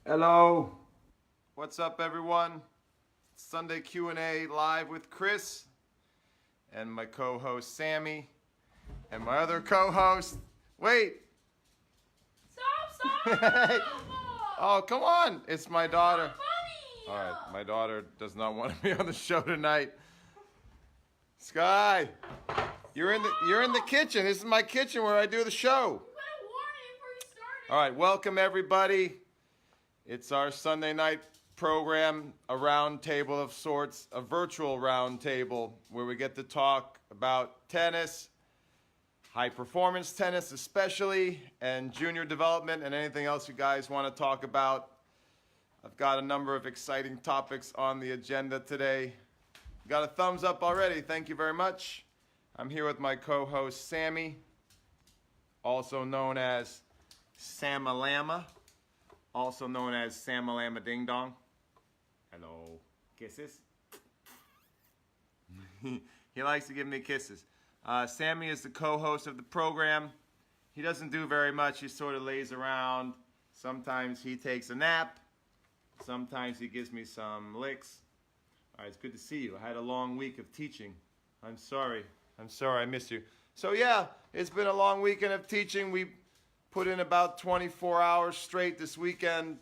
Hello. What's up, everyone? Sunday Q&A live with Chris and my co-host Sammy and my other co-host. Wait. Stop! Oh, come on. It's my daughter. Funny. All right, my daughter does not want to be on the show tonight. Sky, you're in the kitchen. This is my kitchen where I do the show. All right, welcome everybody. It's our Sunday night program, a round table of sorts, a virtual round table where we get to talk about tennis, high performance tennis especially, and junior development and anything else you guys want to talk about. I've got a number of exciting topics on the agenda today. Got a thumbs up already, thank you very much. I'm here with my co-host Sammy, also known as Samalama, also known as Samalama Ding Dong. Hello. Kisses? He likes to give me kisses. Sammy is the co-host of the program. He doesn't do very much. He sort of lays around. Sometimes he takes a nap. Sometimes he gives me some licks. All right, it's good to see you. I had a long week of teaching. I'm sorry I missed you. So yeah, it's been a long weekend of teaching. We put in about 24 hours straight this weekend.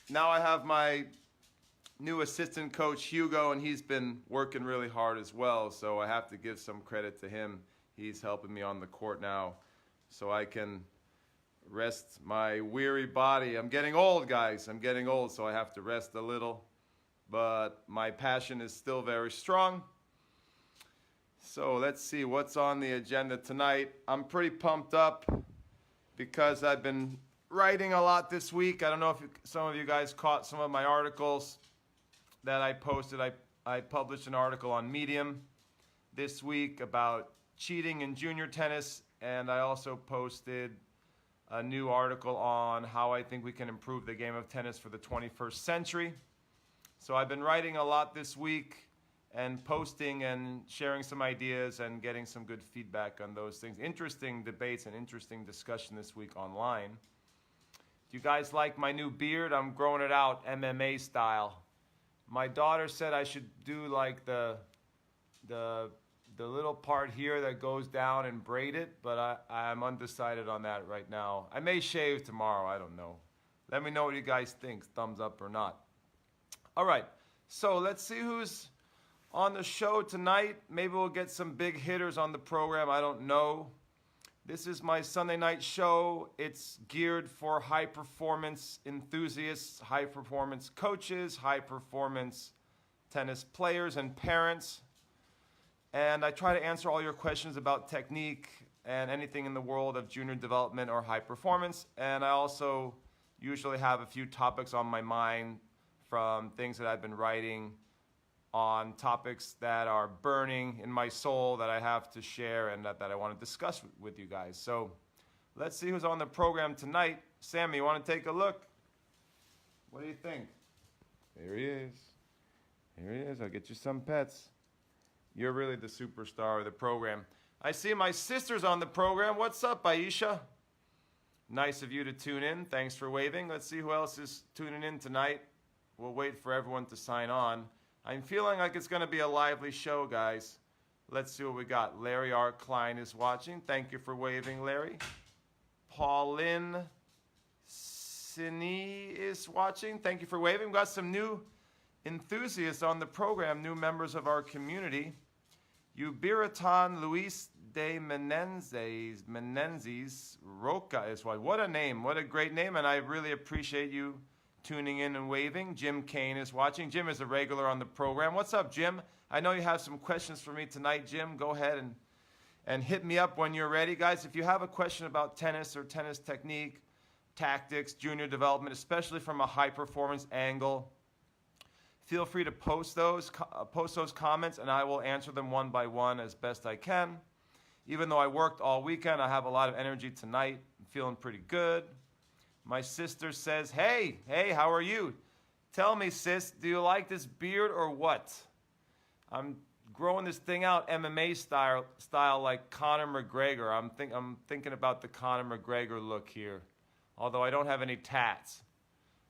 Now I have my new assistant coach, Hugo, and he's been working really hard as well. So I have to give some credit to him. He's helping me on the court now so I can rest my weary body. I'm getting old, guys. I'm getting old, so I have to rest a little. But my passion is still very strong. So let's see what's on the agenda tonight. I'm pretty pumped up because I've been writing a lot this week. I don't know if some of you guys caught some of my articles that I posted. I published an article on Medium this week about cheating in junior tennis, and I also posted a new article on how I think we can improve the game of tennis for the 21st century. So I've been writing a lot this week and posting and sharing some ideas and getting some good feedback on those things. Interesting debates and interesting discussion this week online. Do you guys like my new beard? I'm growing it out MMA style. My daughter said I should do like the little part here that goes down and braid it, but I'm undecided on that right now. I may shave tomorrow, I don't know. Let me know what you guys think, thumbs up or not. All right, so let's see who's on the show tonight. Maybe we'll get some big hitters on the program, I don't know. This is my Sunday night show. It's geared for high performance enthusiasts, high performance coaches, high performance tennis players and parents. And I try to answer all your questions about technique and anything in the world of junior development or high performance. And I also usually have a few topics on my mind from things that I've been writing on topics that are burning in my soul that I have to share and that I want to discuss with you guys. So let's see who's on the program tonight. Sammy, you want to take a look? What do you think? There he is. Here he is. I'll get you some pets. You're really the superstar of the program. I see my sister's on the program. What's up, Aisha? Nice of you to tune in. Thanks for waving. Let's see who else is tuning in tonight. We'll wait for everyone to sign on. I'm feeling like it's going to be a lively show, guys. Let's see what we got. Larry R. Klein is watching. Thank you for waving, Larry. Pauline Cine is watching. Thank you for waving. We've got some new enthusiasts on the program, new members of our community. Ubiratan Luis de Menendez Roca is watching. What a name. What a great name, and I really appreciate you tuning in and waving. Jim Kane is watching. Jim is a regular on the program. What's up, Jim? I know you have some questions for me tonight, Jim. Go ahead and hit me up when you're ready. Guys, if you have a question about tennis or tennis technique, tactics, junior development, especially from a high-performance angle, feel free to post those comments, and I will answer them one by one as best I can. Even though I worked all weekend, I have a lot of energy tonight. I'm feeling pretty good. My sister says, hey, how are you? Tell me, sis, do you like this beard or what? I'm growing this thing out MMA style like Conor McGregor. I'm thinking about the Conor McGregor look here. Although I don't have any tats.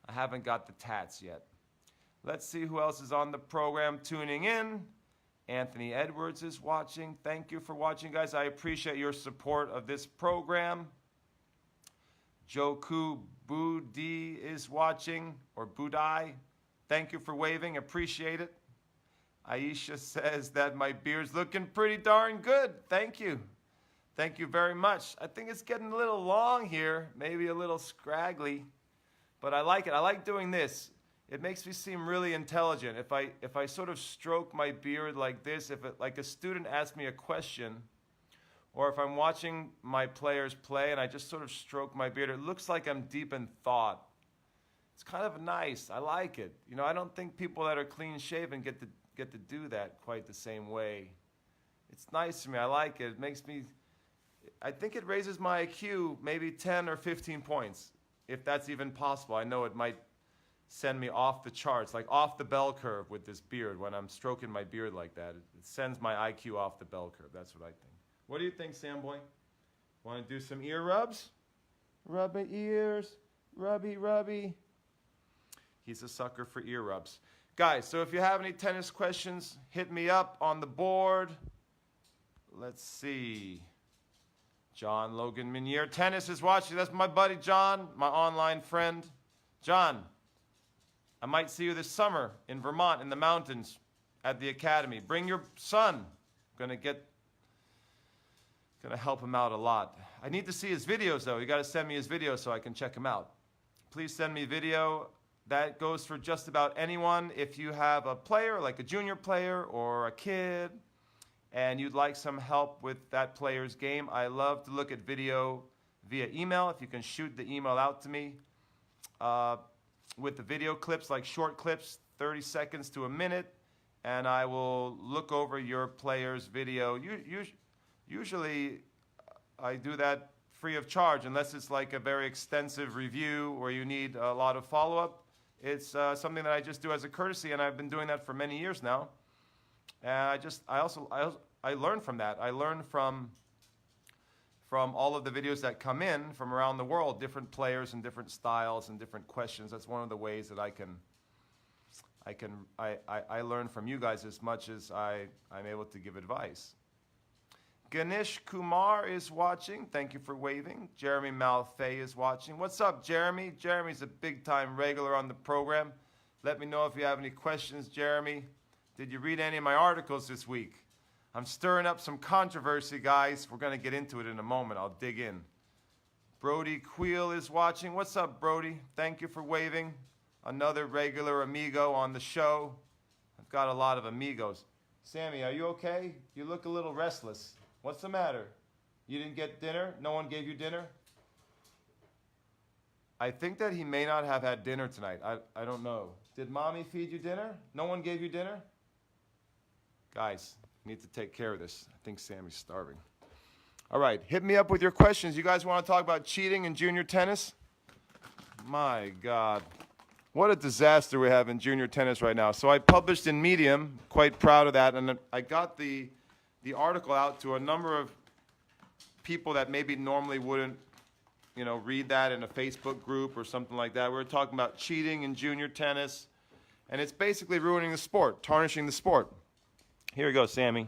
I haven't got the tats yet. Let's see who else is on the program tuning in. Anthony Edwards is watching. Thank you for watching, guys. I appreciate your support of this program. Joku Budi is watching, or Budai. Thank you for waving. Appreciate it. Aisha says that my beard's looking pretty darn good. Thank you. Thank you very much. I think it's getting a little long here, maybe a little scraggly, but I like it. I like doing this. It makes me seem really intelligent. If I sort of stroke my beard like this, like a student asks me a question, or if I'm watching my players play and I just sort of stroke my beard, it looks like I'm deep in thought. It's kind of nice. I like it. You know, I don't think people that are clean shaven get to do that quite the same way. It's nice to me. I like it. It makes me, I think it raises my IQ maybe 10 or 15 points, if that's even possible. I know it might send me off the charts, like off the bell curve with this beard. When I'm stroking my beard like that, it sends my IQ off the bell curve. That's what I think. What do you think, Sam Boy? Want to do some ear rubs? Rub my ears, rubby, rubby. He's a sucker for ear rubs. Guys, so if you have any tennis questions, hit me up on the board. Let's see. John Logan Minier. Tennis is watching. That's my buddy John, my online friend. John, I might see you this summer in Vermont in the mountains at the academy. Bring your son. Gonna help him out a lot. I need to see his videos though. You gotta send me his videos so I can check him out. Please send me video. That goes for just about anyone. If you have a player, like a junior player or a kid, and you'd like some help with that player's game, I love to look at video via email. If you can shoot the email out to me with the video clips, like short clips, 30 seconds to a minute, and I will look over your player's video. Usually I do that free of charge, unless it's like a very extensive review where you need a lot of follow-up. It's something that I just do as a courtesy, and I've been doing that for many years now. And I learn from that. I learn from all of the videos that come in from around the world, different players and different styles and different questions. That's one of the ways that I learn from you guys as much as I'm able to give advice. Ganesh Kumar is watching. Thank you for waving. Jeremy Malfay is watching. What's up, Jeremy? Jeremy's a big-time regular on the program. Let me know if you have any questions, Jeremy. Did you read any of my articles this week? I'm stirring up some controversy, guys. We're going to get into it in a moment. I'll dig in. Brody Queel is watching. What's up, Brody? Thank you for waving. Another regular amigo on the show. I've got a lot of amigos. Sammy, are you okay? You look a little restless. What's the matter? You didn't get dinner? No one gave you dinner? I think that he may not have had dinner tonight. I don't know. Did mommy feed you dinner? No one gave you dinner? Guys, I need to take care of this. I think Sammy's starving. All right, hit me up with your questions. You guys want to talk about cheating in junior tennis? My God. What a disaster we have in junior tennis right now. So I published in Medium, quite proud of that, and I got the article out to a number of people that maybe normally wouldn't, read that in a Facebook group or something like that. We were talking about cheating in junior tennis, and it's basically ruining the sport, tarnishing the sport. Here we go, Sammy.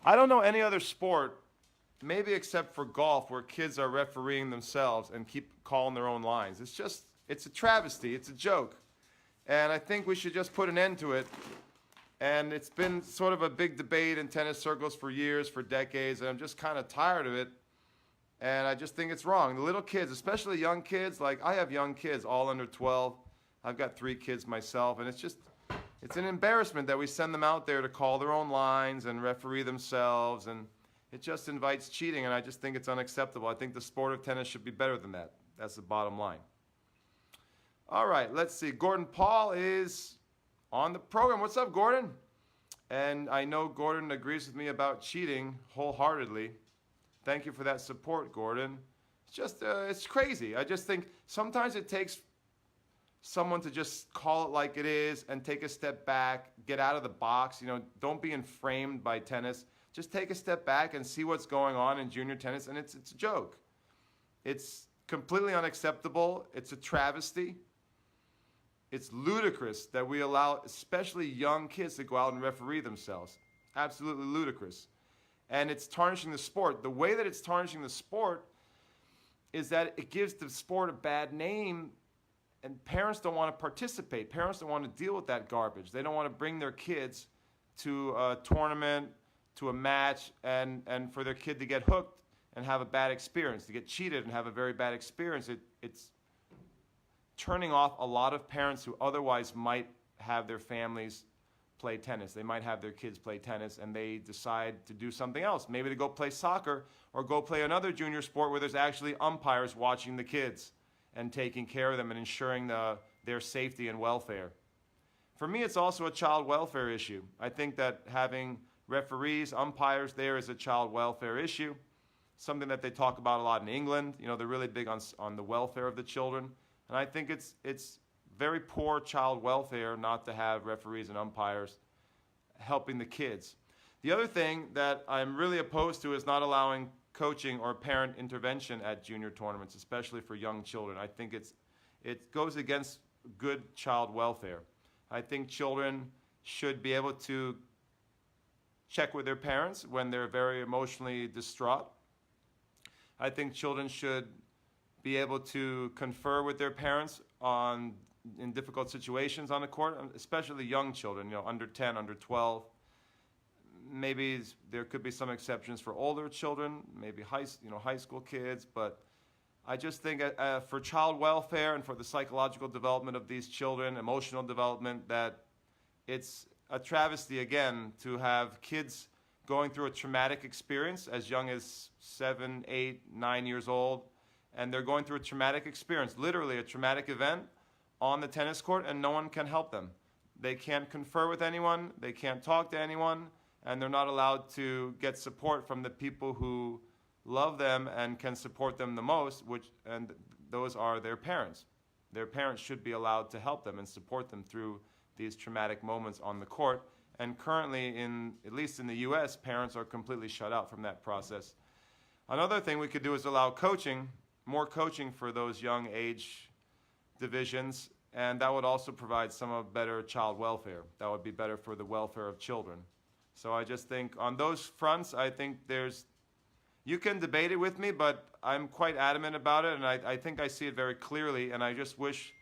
I don't know any other sport, maybe except for golf, where kids are refereeing themselves and keep calling their own lines. It's a travesty. It's a joke. And I think we should just put an end to it. And it's been sort of a big debate in tennis circles for years, for decades, and I'm just kind of tired of it. And I just think it's wrong. The little kids, especially young kids, like I have young kids, all under 12. I've got 3 kids myself, and it's an embarrassment that we send them out there to call their own lines and referee themselves, and it just invites cheating, and I just think it's unacceptable. I think the sport of tennis should be better than that. That's the bottom line. All right, let's see. Gordon Paul is on the program. What's up, Gordon? And I know Gordon agrees with me about cheating wholeheartedly. Thank you for that support, Gordon. It's just, it's crazy. I just think sometimes it takes someone to just call it like it is and take a step back, get out of the box. Don't be inflamed by tennis. Just take a step back and see what's going on in junior tennis, and it's a joke. completely unacceptable. It's a travesty. It's ludicrous that we allow especially young kids to go out and referee themselves. Absolutely ludicrous. And it's tarnishing the sport. The way that it's tarnishing the sport is that it gives the sport a bad name, and parents don't want to participate. Parents don't want to deal with that garbage. They don't want to bring their kids to a tournament, to a match, and for their kid to get hooked and have a bad experience, to get cheated and have a very bad experience. It's turning off a lot of parents who otherwise might have their families play tennis. They might have their kids play tennis, and they decide to do something else, maybe to go play soccer or go play another junior sport where there's actually umpires watching the kids and taking care of them and ensuring their safety and welfare. For me, it's also a child welfare issue. I think that having referees, umpires there is a child welfare issue, something that they talk about a lot in England. You know, they're really big on the welfare of the children. And I think it's very poor child welfare not to have referees and umpires helping the kids. The other thing that I'm really opposed to is not allowing coaching or parent intervention at junior tournaments, especially for young children. I think it goes against good child welfare. I think children should be able to check with their parents when they're very emotionally distraught. I think children should be able to confer with their parents in difficult situations on the court, especially young children, under 10, under 12. Maybe there could be some exceptions for older children, maybe high school kids, but I just think for child welfare and for the psychological development of these children, emotional development, that it's a travesty, again, to have kids going through a traumatic experience as young as 7, 8, 9 years old, and they're going through a traumatic experience, literally a traumatic event on the tennis court, and no one can help them. They can't confer with anyone, they can't talk to anyone, and they're not allowed to get support from the people who love them and can support them the most, and those are their parents. Their parents should be allowed to help them and support them through these traumatic moments on the court. And currently, at least in the US, parents are completely shut out from that process. Another thing we could do is allow coaching, more coaching for those young age divisions, and that would also provide some of better child welfare. That would be better for the welfare of children. So I just think on those fronts, I think you can debate it with me, but I'm quite adamant about it, and I think I see it very clearly, and I just wish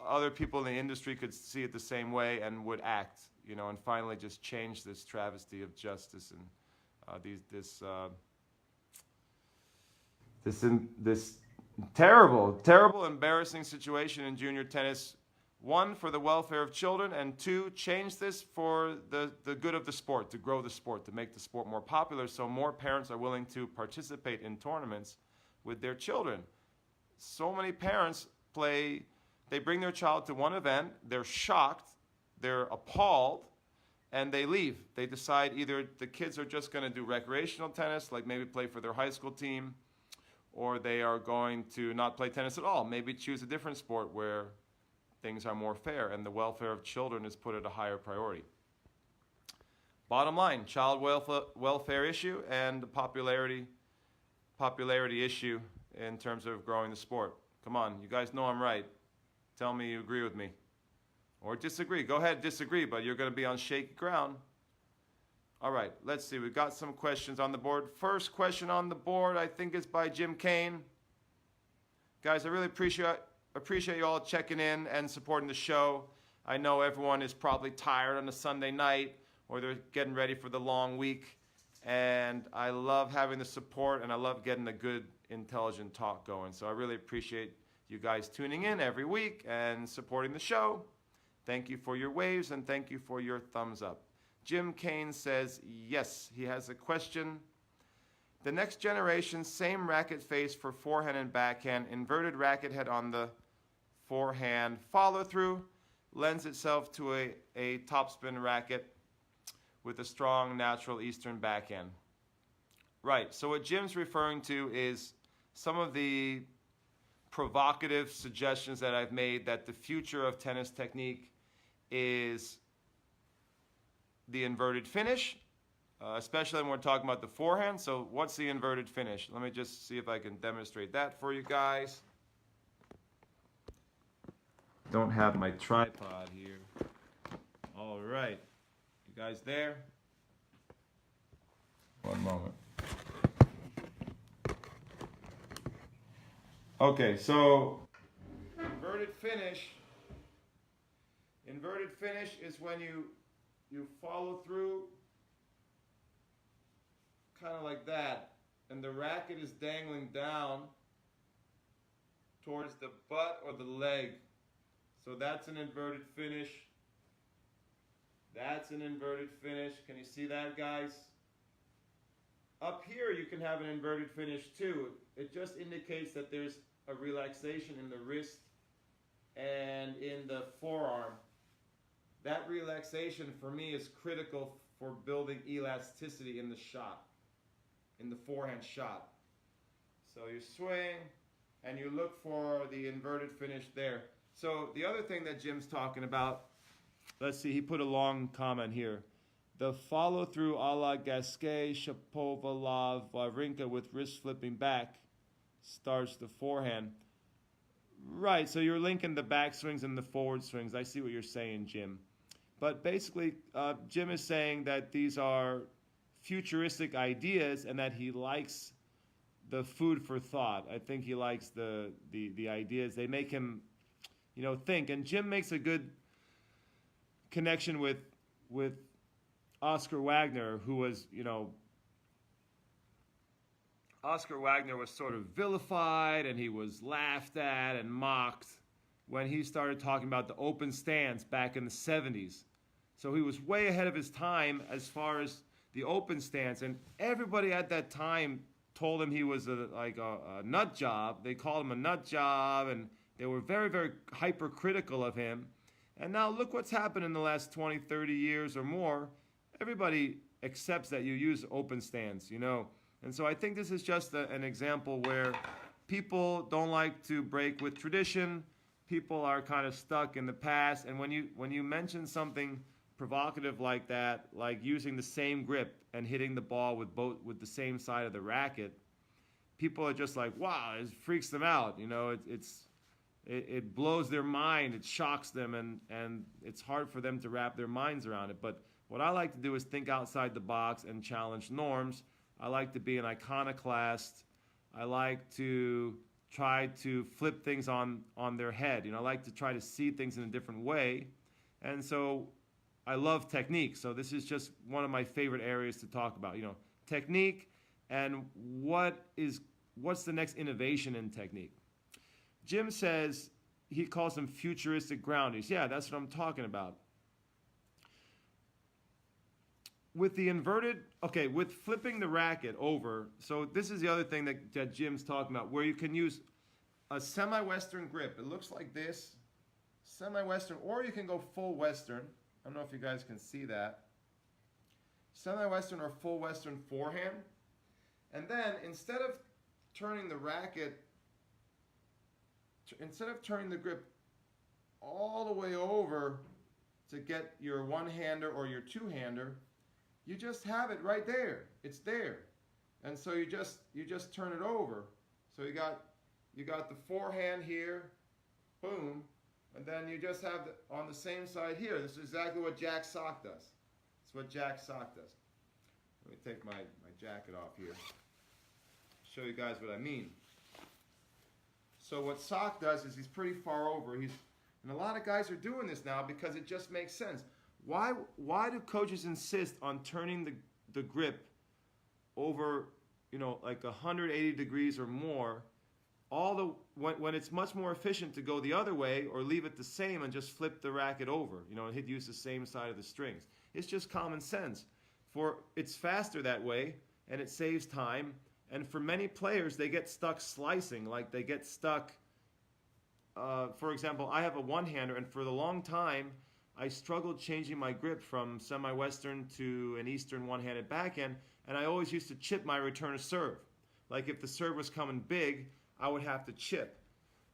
other people in the industry could see it the same way and would act, and finally just change this travesty of justice and this terrible, embarrassing situation in junior tennis. One, for the welfare of children, and two, change this for the good of the sport, to grow the sport, to make the sport more popular so more parents are willing to participate in tournaments with their children. So many parents they bring their child to one event, they're shocked, they're appalled, and they leave. They decide either the kids are just going to do recreational tennis, like maybe play for their high school team, or they are going to not play tennis at all, maybe choose a different sport where things are more fair and the welfare of children is put at a higher priority. Bottom line, child welfare issue and the popularity issue in terms of growing the sport. Come on, you guys know I'm right. Tell me you agree with me. Or disagree. Go ahead, disagree, but you're going to be on shaky ground. All right, let's see. We've got some questions on the board. First question on the board, I think, is by Jim Kane. Guys, I really appreciate you all checking in and supporting the show. I know everyone is probably tired on a Sunday night, or they're getting ready for the long week. And I love having the support, and I love getting a good, intelligent talk going. So I really appreciate you guys tuning in every week and supporting the show. Thank you for your waves, and thank you for your thumbs up. Jim Kane says, yes, he has a question. The next generation, same racket face for forehand and backhand, inverted racket head on the forehand follow-through, lends itself to a topspin racket with a strong, natural Eastern backhand. Right, so what Jim's referring to is some of the provocative suggestions that I've made that the future of tennis technique is the inverted finish especially when we're talking about the forehand. So what's the inverted finish? Let me just see if I can demonstrate that for you guys. Don't have my tripod here. All right. You guys there? One moment. Okay, so inverted finish is when you follow through kind of like that, and the racket is dangling down towards the butt or the leg. So that's an inverted finish. That's an inverted finish. Can you see that, guys? Up here you can have an inverted finish too. It just indicates that there's a relaxation in the wrist and in the forearm. That relaxation for me is critical for building elasticity in the shot, in the forehand shot. So you swing and you look for the inverted finish there. So the other thing that Jim's talking about, let's see, he put a long comment here. The follow through a la Gasquet, Shapovalov, Wawrinka with wrist flipping back starts the forehand. Right, so you're linking the back swings and the forward swings. I see what you're saying, Jim. But basically, Jim is saying that these are futuristic ideas and that he likes the food for thought. I think he likes the ideas. They make him, think. And Jim makes a good connection with Oscar Wagner, who was, Oscar Wagner was sort of vilified and he was laughed at and mocked when he started talking about the open stance back in the 70s. So he was way ahead of his time as far as the open stance, and everybody at that time told him he was a nut job. They called him a nut job, and they were very, very hypercritical of him. And now look what's happened in the last 20, 30 years or more. Everybody accepts that you use open stance, And so I think this is just an example where people don't like to break with tradition. People are kind of stuck in the past. And when you mention something provocative like that, like using the same grip and hitting the ball with the same side of the racket, people are just like, wow, it freaks them out. It blows their mind, it shocks them, and it's hard for them to wrap their minds around it. But what I like to do is think outside the box and challenge norms. I like to be an iconoclast. I like to try to flip things on their head. I like to try to see things in a different way. And so I love technique. So this is just one of my favorite areas to talk about. Technique and what's the next innovation in technique. Jim says he calls them futuristic groundies. Yeah, that's what I'm talking about. With the inverted, with flipping the racket over, so this is the other thing that Jim's talking about, where you can use a semi-western grip. It looks like this, semi-western, or you can go full western. I don't know if you guys can see that. Semi-western or full western forehand. And then instead of turning the grip all the way over to get your one-hander or your two-hander, you just have it right there. It's there. And so you just turn it over. So you got the forehand here, boom, and then you just have on the same side here. This is exactly what Jack Sock does. It's what Jack Sock does. Let me take my jacket off here. Show you guys what I mean. So what Sock does is he's pretty far over. And a lot of guys are doing this now because it just makes sense. Why do coaches insist on turning the grip over, like 180 degrees or more, when it's much more efficient to go the other way or leave it the same and just flip the racket over, and use the same side of the strings? It's just common sense. It's faster that way, and it saves time. And for many players, they get stuck slicing, like they get stuck. For example, I have a one-hander, and for the long time, I struggled changing my grip from semi-western to an eastern one-handed backhand, and I always used to chip my return of serve. Like if the serve was coming big, I would have to chip.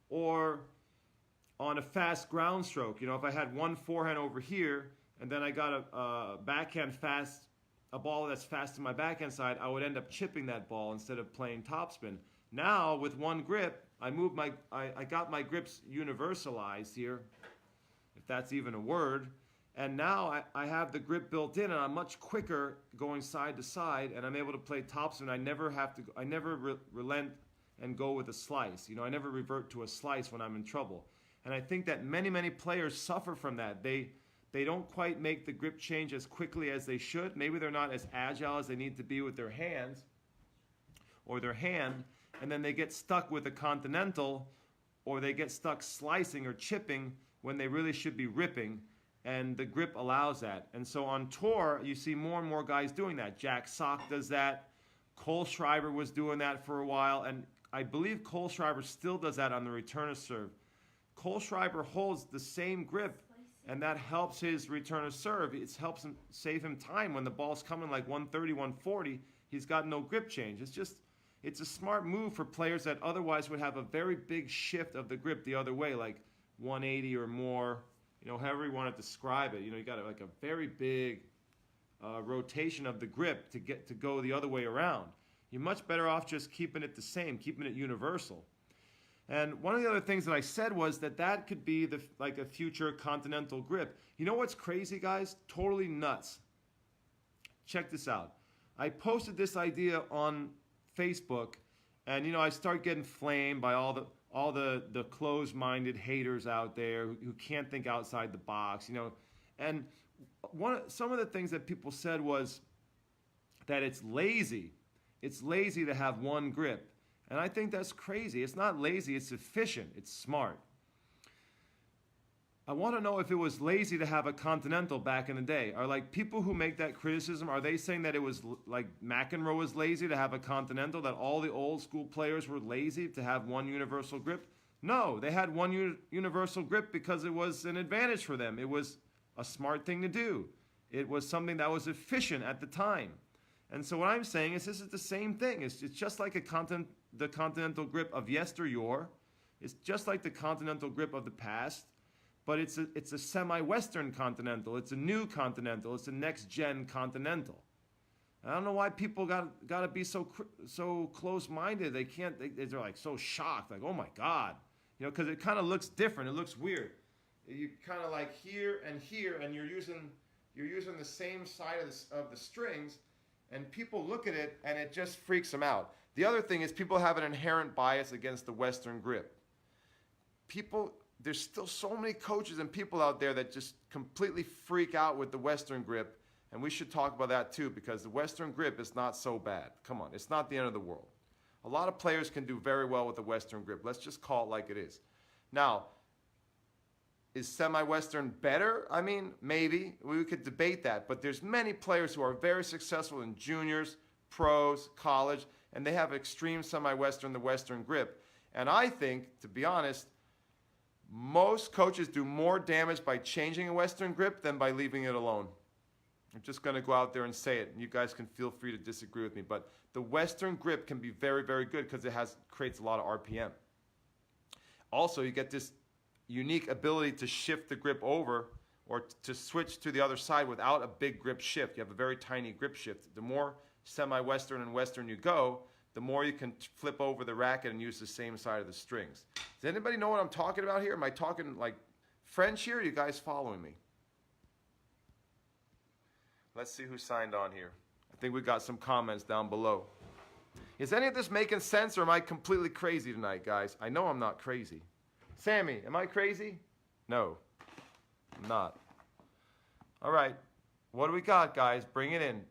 Or on a fast ground stroke, if I had one forehand over here, and then I got a backhand fast a ball that's fast in my backhand side, I would end up chipping that ball instead of playing topspin. Now with one grip, I got my grips universalized here, if that's even a word. And now I have the grip built in, and I'm much quicker going side to side, and I'm able to play topspin. I never relent and go with a slice. You know, I never revert to a slice when I'm in trouble. And I think that many players suffer from that. They don't quite make the grip change as quickly as they should. Maybe they're not as agile as they need to be with their hands or their hand, and then they get stuck with a continental, or they get stuck slicing or chipping when they really should be ripping. And the grip allows that. And so on tour, you see more and more guys doing that. Jack Sock does that. Cole Schreiber was doing that for a while. And I believe Cole Schreiber still does that on the return of serve. Cole Schreiber holds the same grip, and that helps his return of serve. It helps him save him time when the ball's coming like 130, 140. He's got no grip change. It's a smart move for players that otherwise would have a very big shift of the grip the other way, like 180 or more. You know, however you want to describe it. You know, you got like a very big rotation of the grip to go the other way around. You're much better off just keeping it the same, keeping it universal. And one of the other things that I said was that could be like a future continental grip. You know what's crazy, guys? Totally nuts. Check this out. I posted this idea on Facebook, and you know, I start getting flamed by all the closed-minded haters out there who can't think outside the box, you know. And some of the things that people said was that it's lazy. It's lazy to have one grip. And I think that's crazy. It's not lazy, it's efficient, it's smart. I want to know if it was lazy to have a continental back in the day. Are like people who make that criticism, are they saying that it was like McEnroe was lazy to have a continental, that all the old school players were lazy to have one universal grip? No, they had one universal grip because it was an advantage for them. It was a smart thing to do. It was something that was efficient at the time. And so what I'm saying is this is the same thing. It's just like the continental grip of yesteryear. It's just like the continental grip of the past. But it's a semi-western continental. It's a new continental. It's a next-gen continental. I don't know why people got to be so close-minded. They're like so shocked, like, oh my God, you know, because it kind of looks different. It looks weird. You kind of like here, and you're using the same side of the strings, and people look at it and it just freaks them out. The other thing is people have an inherent bias against the Western grip. There's still so many coaches and people out there that just completely freak out with the Western grip, and we should talk about that too, because the Western grip is not so bad. Come on, it's not the end of the world. A lot of players can do very well with the Western grip. Let's just call it like it is. Now, is semi-Western better? I mean, maybe. We could debate that, but there's many players who are very successful in juniors, pros, college, and they have extreme semi-Western, the Western grip. And I think, to be honest, most coaches do more damage by changing a Western grip than by leaving it alone. I'm just going to go out there and say it, and you guys can feel free to disagree with me. But the Western grip can be very, very good because it creates a lot of RPM. Also, you get this unique ability to shift the grip over or to switch to the other side without a big grip shift. You have a very tiny grip shift. The more semi-Western and Western you go, the more you can flip over the racket and use the same side of the strings. Does anybody know what I'm talking about here? Am I talking like French here? Are you guys following me? Let's see who signed on here. I think we got some comments down below. Is any of this making sense, or am I completely crazy tonight, guys? I know I'm not crazy. Sammy, am I crazy? No, I'm not. All right. What do we got, guys? Bring it in.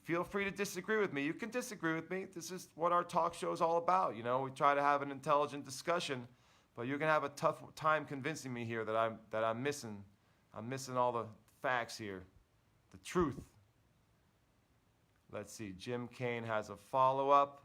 Feel free to disagree with me. You can disagree with me. This is what our talk show is all about. You know, we try to have an intelligent discussion, but you're gonna have a tough time convincing me here that I'm missing all the facts here, the truth. Let's see. Jim Kane has a follow-up.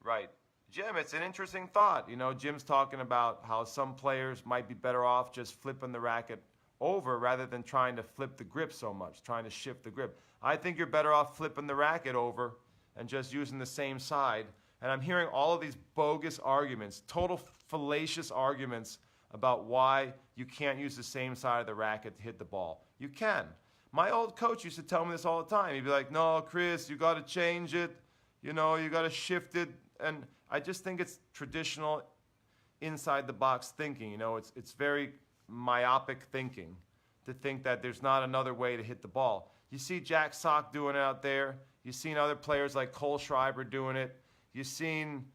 Right. Jim, it's an interesting thought. You know, Jim's talking about how some players might be better off just flipping the racket over rather than trying to flip the grip so much, trying to shift the grip. I think you're better off flipping the racket over and just using the same side. And I'm hearing all of these bogus arguments, total fallacious arguments about why you can't use the same side of the racket to hit the ball. You can. My old coach used to tell me this all the time. He'd be like, no, Chris, you got to change it. You know, you got to shift it. And I just think it's traditional inside the box thinking. You know, it's very myopic thinking to think that there's not another way to hit the ball. You see Jack Sock doing it out there. You've seen other players like Cole Schreiber doing it. You've seen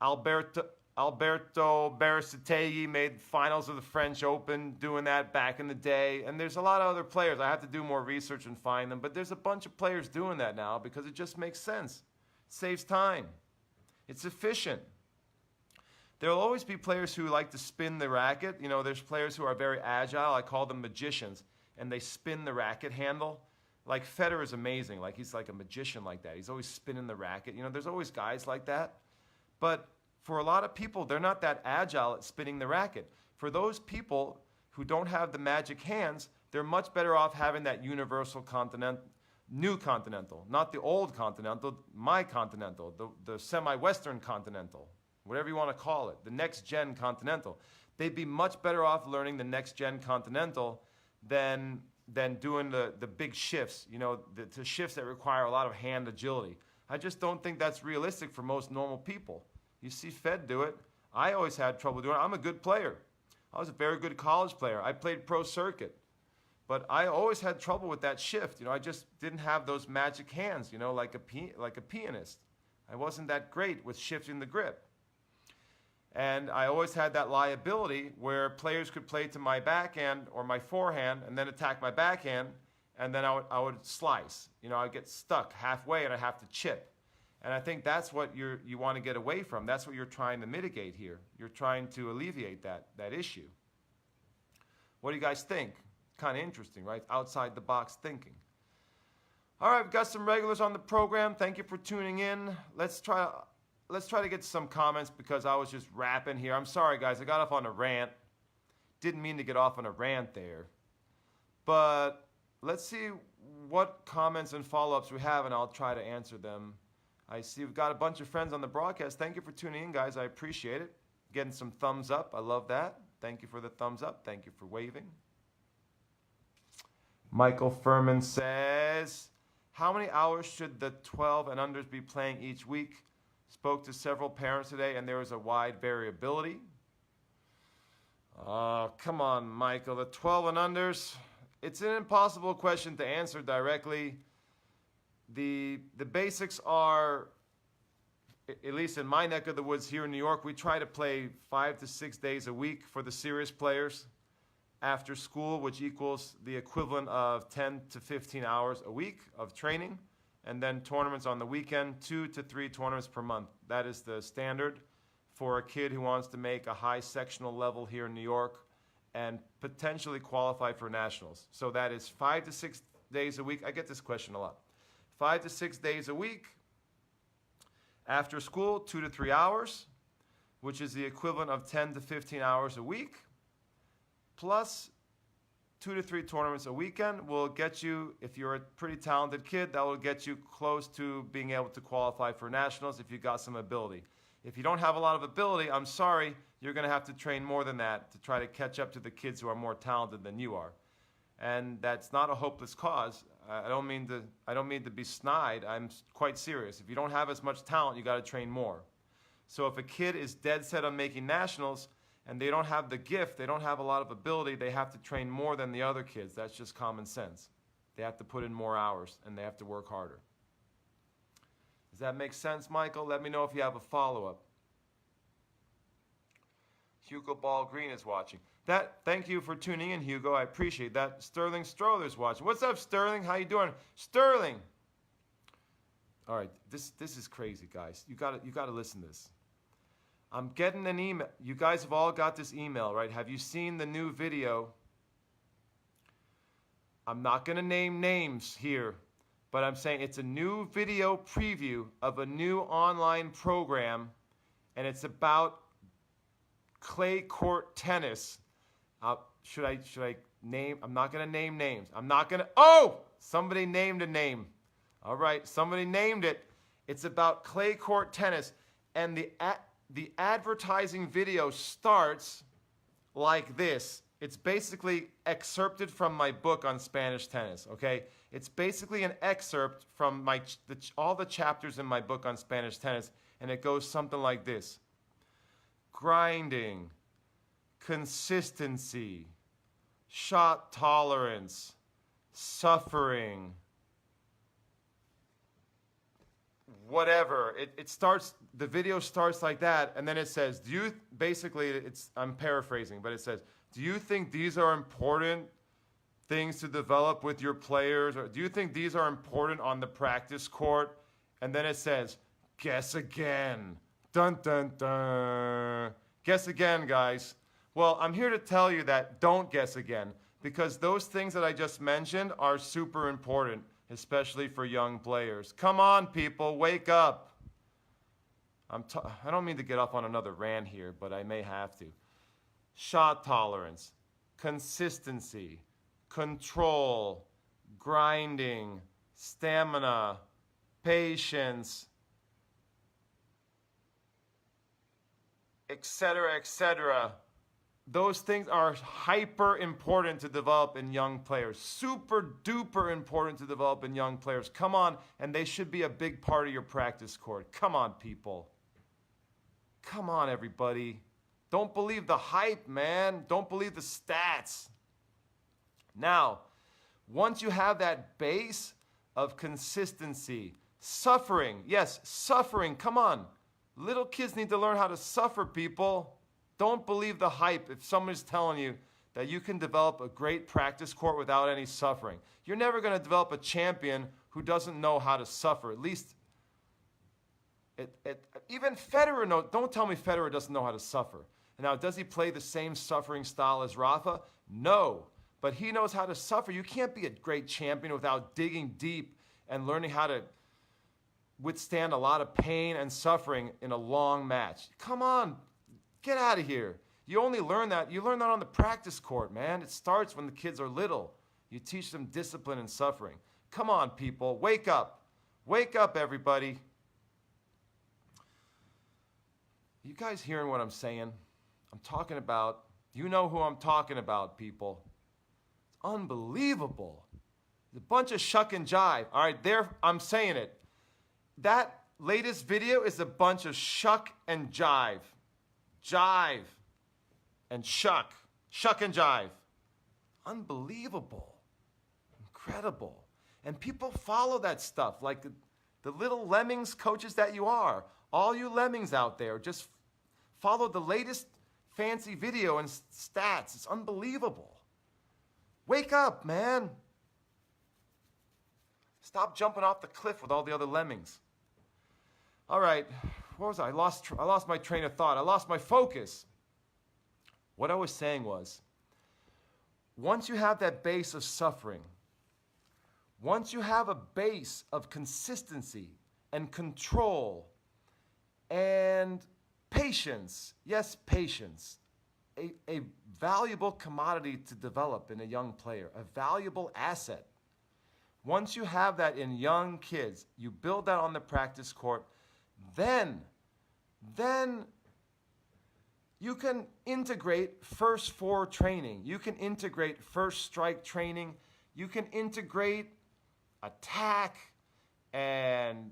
Alberto Berasategui made finals of the French Open doing that back in the day. And there's a lot of other players. I have to do more research and find them. But there's a bunch of players doing that now because it just makes sense. It saves time. It's efficient. There will always be players who like to spin the racket. You know, there's players who are very agile. I call them magicians. And they spin the racket handle. Like Federer is amazing. Like he's like a magician like that. He's always spinning the racket. You know, there's always guys like that. But for a lot of people, they're not that agile at spinning the racket. For those people who don't have the magic hands, they're much better off having that universal new continental. Not the old continental, my continental, the semi-western continental. Whatever you want to call it, the next-gen continental. They'd be much better off learning the next-gen continental than doing the big shifts, you know, the shifts that require a lot of hand agility. I just don't think that's realistic for most normal people. You see Fed do it. I always had trouble doing it. I'm a good player. I was a very good college player. I played pro circuit. But I always had trouble with that shift. You know, I just didn't have those magic hands, you know, like a pianist. I wasn't that great with shifting the grip. And I always had that liability where players could play to my backhand or my forehand and then attack my backhand, and then I would slice. You know, I'd get stuck halfway and I'd have to chip. And I think that's what you want to get away from. That's what you're trying to mitigate here. You're trying to alleviate that issue. What do you guys think? Kind of interesting, right? Outside the box thinking. All right, we've got some regulars on the program. Thank you for tuning in. Let's try to get some comments because I was just rapping here. I'm sorry, guys. I got off on a rant. Didn't mean to get off on a rant there. But let's see what comments and follow-ups we have, and I'll try to answer them. I see we've got a bunch of friends on the broadcast. Thank you for tuning in, guys. I appreciate it. Getting some thumbs up. I love that. Thank you for the thumbs up. Thank you for waving. Michael Furman says, how many hours should the 12 and unders be playing each week? Spoke to several parents today, and there was a wide variability. Come on, Michael. The 12 and unders, it's an impossible question to answer directly. The basics are, at least in my neck of the woods here in New York, we try to play 5 to 6 days a week for the serious players after school, which equals the equivalent of 10 to 15 hours a week of training. And then tournaments on the weekend, 2 to 3 tournaments per month. That is the standard for a kid who wants to make a high sectional level here in New York and potentially qualify for nationals. So that is 5 to 6 days a week. I get this question a lot. 5 to 6 days a week. After school, 2 to 3 hours, which is the equivalent of 10 to 15 hours a week, plus 2 to 3 tournaments a weekend will get you, if you're a pretty talented kid, that will get you close to being able to qualify for nationals if you got some ability. If you don't have a lot of ability, I'm sorry, you're going to have to train more than that to try to catch up to the kids who are more talented than you are. And that's not a hopeless cause. I don't mean to be snide. I'm quite serious. If you don't have as much talent, you got to train more. So if a kid is dead set on making nationals, and they don't have the gift, they don't have a lot of ability, they have to train more than the other kids. That's just common sense. They have to put in more hours, and they have to work harder. Does that make sense, Michael? Let me know if you have a follow-up. Hugo Ball Green is watching. Thank you for tuning in, Hugo. I appreciate that. Sterling Stroller's watching. What's up, Sterling? How you doing? Sterling! All right, this is crazy, guys. You gotta listen to this. I'm getting an email. You guys have all got this email, right? Have you seen the new video? I'm not going to name names here, but I'm saying it's a new video preview of a new online program, and it's about clay court tennis. Should I name? I'm not going to name names. I'm not going to. Oh! Somebody named a name. All right, somebody named it. It's about clay court tennis, and the advertising video starts like this. It's basically excerpted from my book on Spanish tennis, okay? It's basically an excerpt from all the chapters in my book on Spanish tennis, and it goes something like this. Grinding, consistency, shot tolerance, suffering, whatever. It starts, the video starts like that, and then it says, I'm paraphrasing, but it says, do you think these are important things to develop with your players? Or do you think these are important on the practice court? And then it says, guess again. Dun, dun, dun. Guess again, guys. Well, I'm here to tell you that don't guess again, because those things that I just mentioned are super important, especially for young players. Come on, people, wake up. I don't mean to get off on another rant here, but I may have to. Shot tolerance, consistency, control, grinding, stamina, patience, etc., etc. Those things are hyper important to develop in young players. Super duper important to develop in young players. Come on, and they should be a big part of your practice court. Come on, people. Come on, everybody. Don't believe the hype, man. Don't believe the stats. Now, once you have that base of consistency, suffering, yes, suffering, come on. Little kids need to learn how to suffer, people. Don't believe the hype if somebody's telling you that you can develop a great practice court without any suffering. You're never going to develop a champion who doesn't know how to suffer. At least, even Federer knows. Don't tell me Federer doesn't know how to suffer. Now, does he play the same suffering style as Rafa? No, but he knows how to suffer. You can't be a great champion without digging deep and learning how to withstand a lot of pain and suffering in a long match. Come on, get out of here. You only learn that, on the practice court, man. It starts when the kids are little. You teach them discipline and suffering. Come on, people, wake up. Wake up, everybody. You guys hearing what I'm saying? I'm talking about, you know who I'm talking about, people. It's unbelievable. It's a bunch of shuck and jive. All right, there, I'm saying it. That latest video is a bunch of shuck and jive. Jive and shuck. Shuck and jive. Unbelievable. Incredible. And people follow that stuff like the little lemmings coaches that you are. All you lemmings out there, just follow the latest fancy video and stats. It's unbelievable. Wake up, man. Stop jumping off the cliff with all the other lemmings. All right, what was I? I lost my train of thought. I lost my focus. What I was saying was, once you have that base of suffering, once you have a base of consistency and control and patience, yes, patience, a valuable commodity to develop in a young player, a valuable asset. Once you have that in young kids, you build that on the practice court, then you can integrate first four training. You can integrate first strike training. You can integrate attack and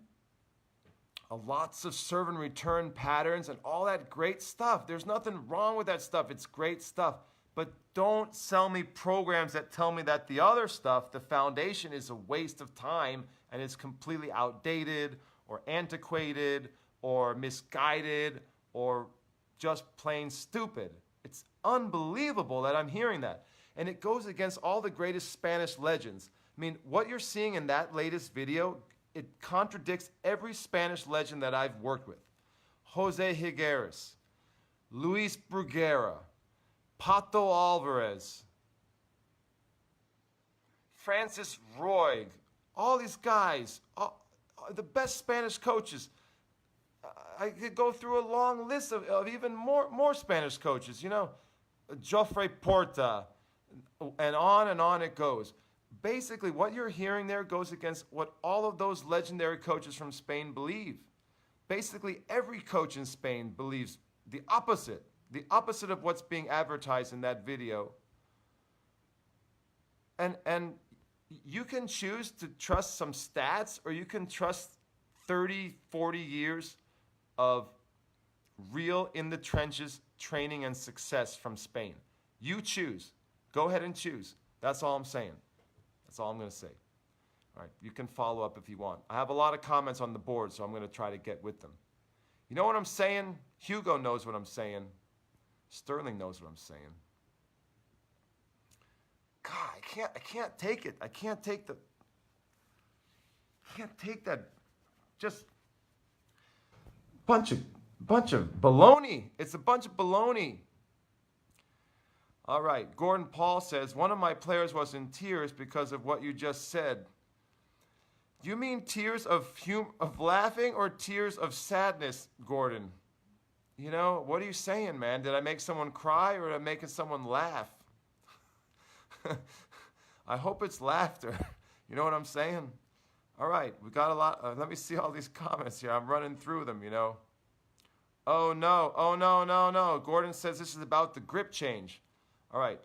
lots of serve and return patterns and all that great stuff. There's nothing wrong with that stuff. It's great stuff. But don't sell me programs that tell me that the other stuff, the foundation, is a waste of time and is completely outdated or antiquated or misguided or just plain stupid. It's unbelievable that I'm hearing that. And it goes against all the greatest Spanish legends. I mean, what you're seeing in that latest video, it contradicts every Spanish legend that I've worked with. Jose Higueras, Luis Bruguera, Pato Alvarez, Francis Roig, all these guys, the best Spanish coaches. I could go through a long list of even more Spanish coaches, you know, Jofre Porta, and on it goes. Basically, what you're hearing there goes against what all of those legendary coaches from Spain believe. Basically, every coach in Spain believes the opposite. The opposite of what's being advertised in that video. And you can choose to trust some stats, or you can trust 30, 40 years of real in the trenches training and success from Spain. You choose. Go ahead and choose. That's all I'm saying. That's all I'm going to say. All right, you can follow up if you want. I have a lot of comments on the board, so I'm going to try to get with them. You know what I'm saying? Hugo knows what I'm saying. Sterling knows what I'm saying. God, I can't take it. I can't take that just bunch of baloney. It's a bunch of baloney. All right, Gordon Paul says, one of my players was in tears because of what you just said. Do you mean tears of laughing or tears of sadness, Gordon? You know, what are you saying, man? Did I make someone cry or am I making someone laugh? I hope it's laughter. You know what I'm saying? All right, we got a lot. Let me see all these comments here. I'm running through them, you know. Oh, no. Gordon says this is about the grip change. All right.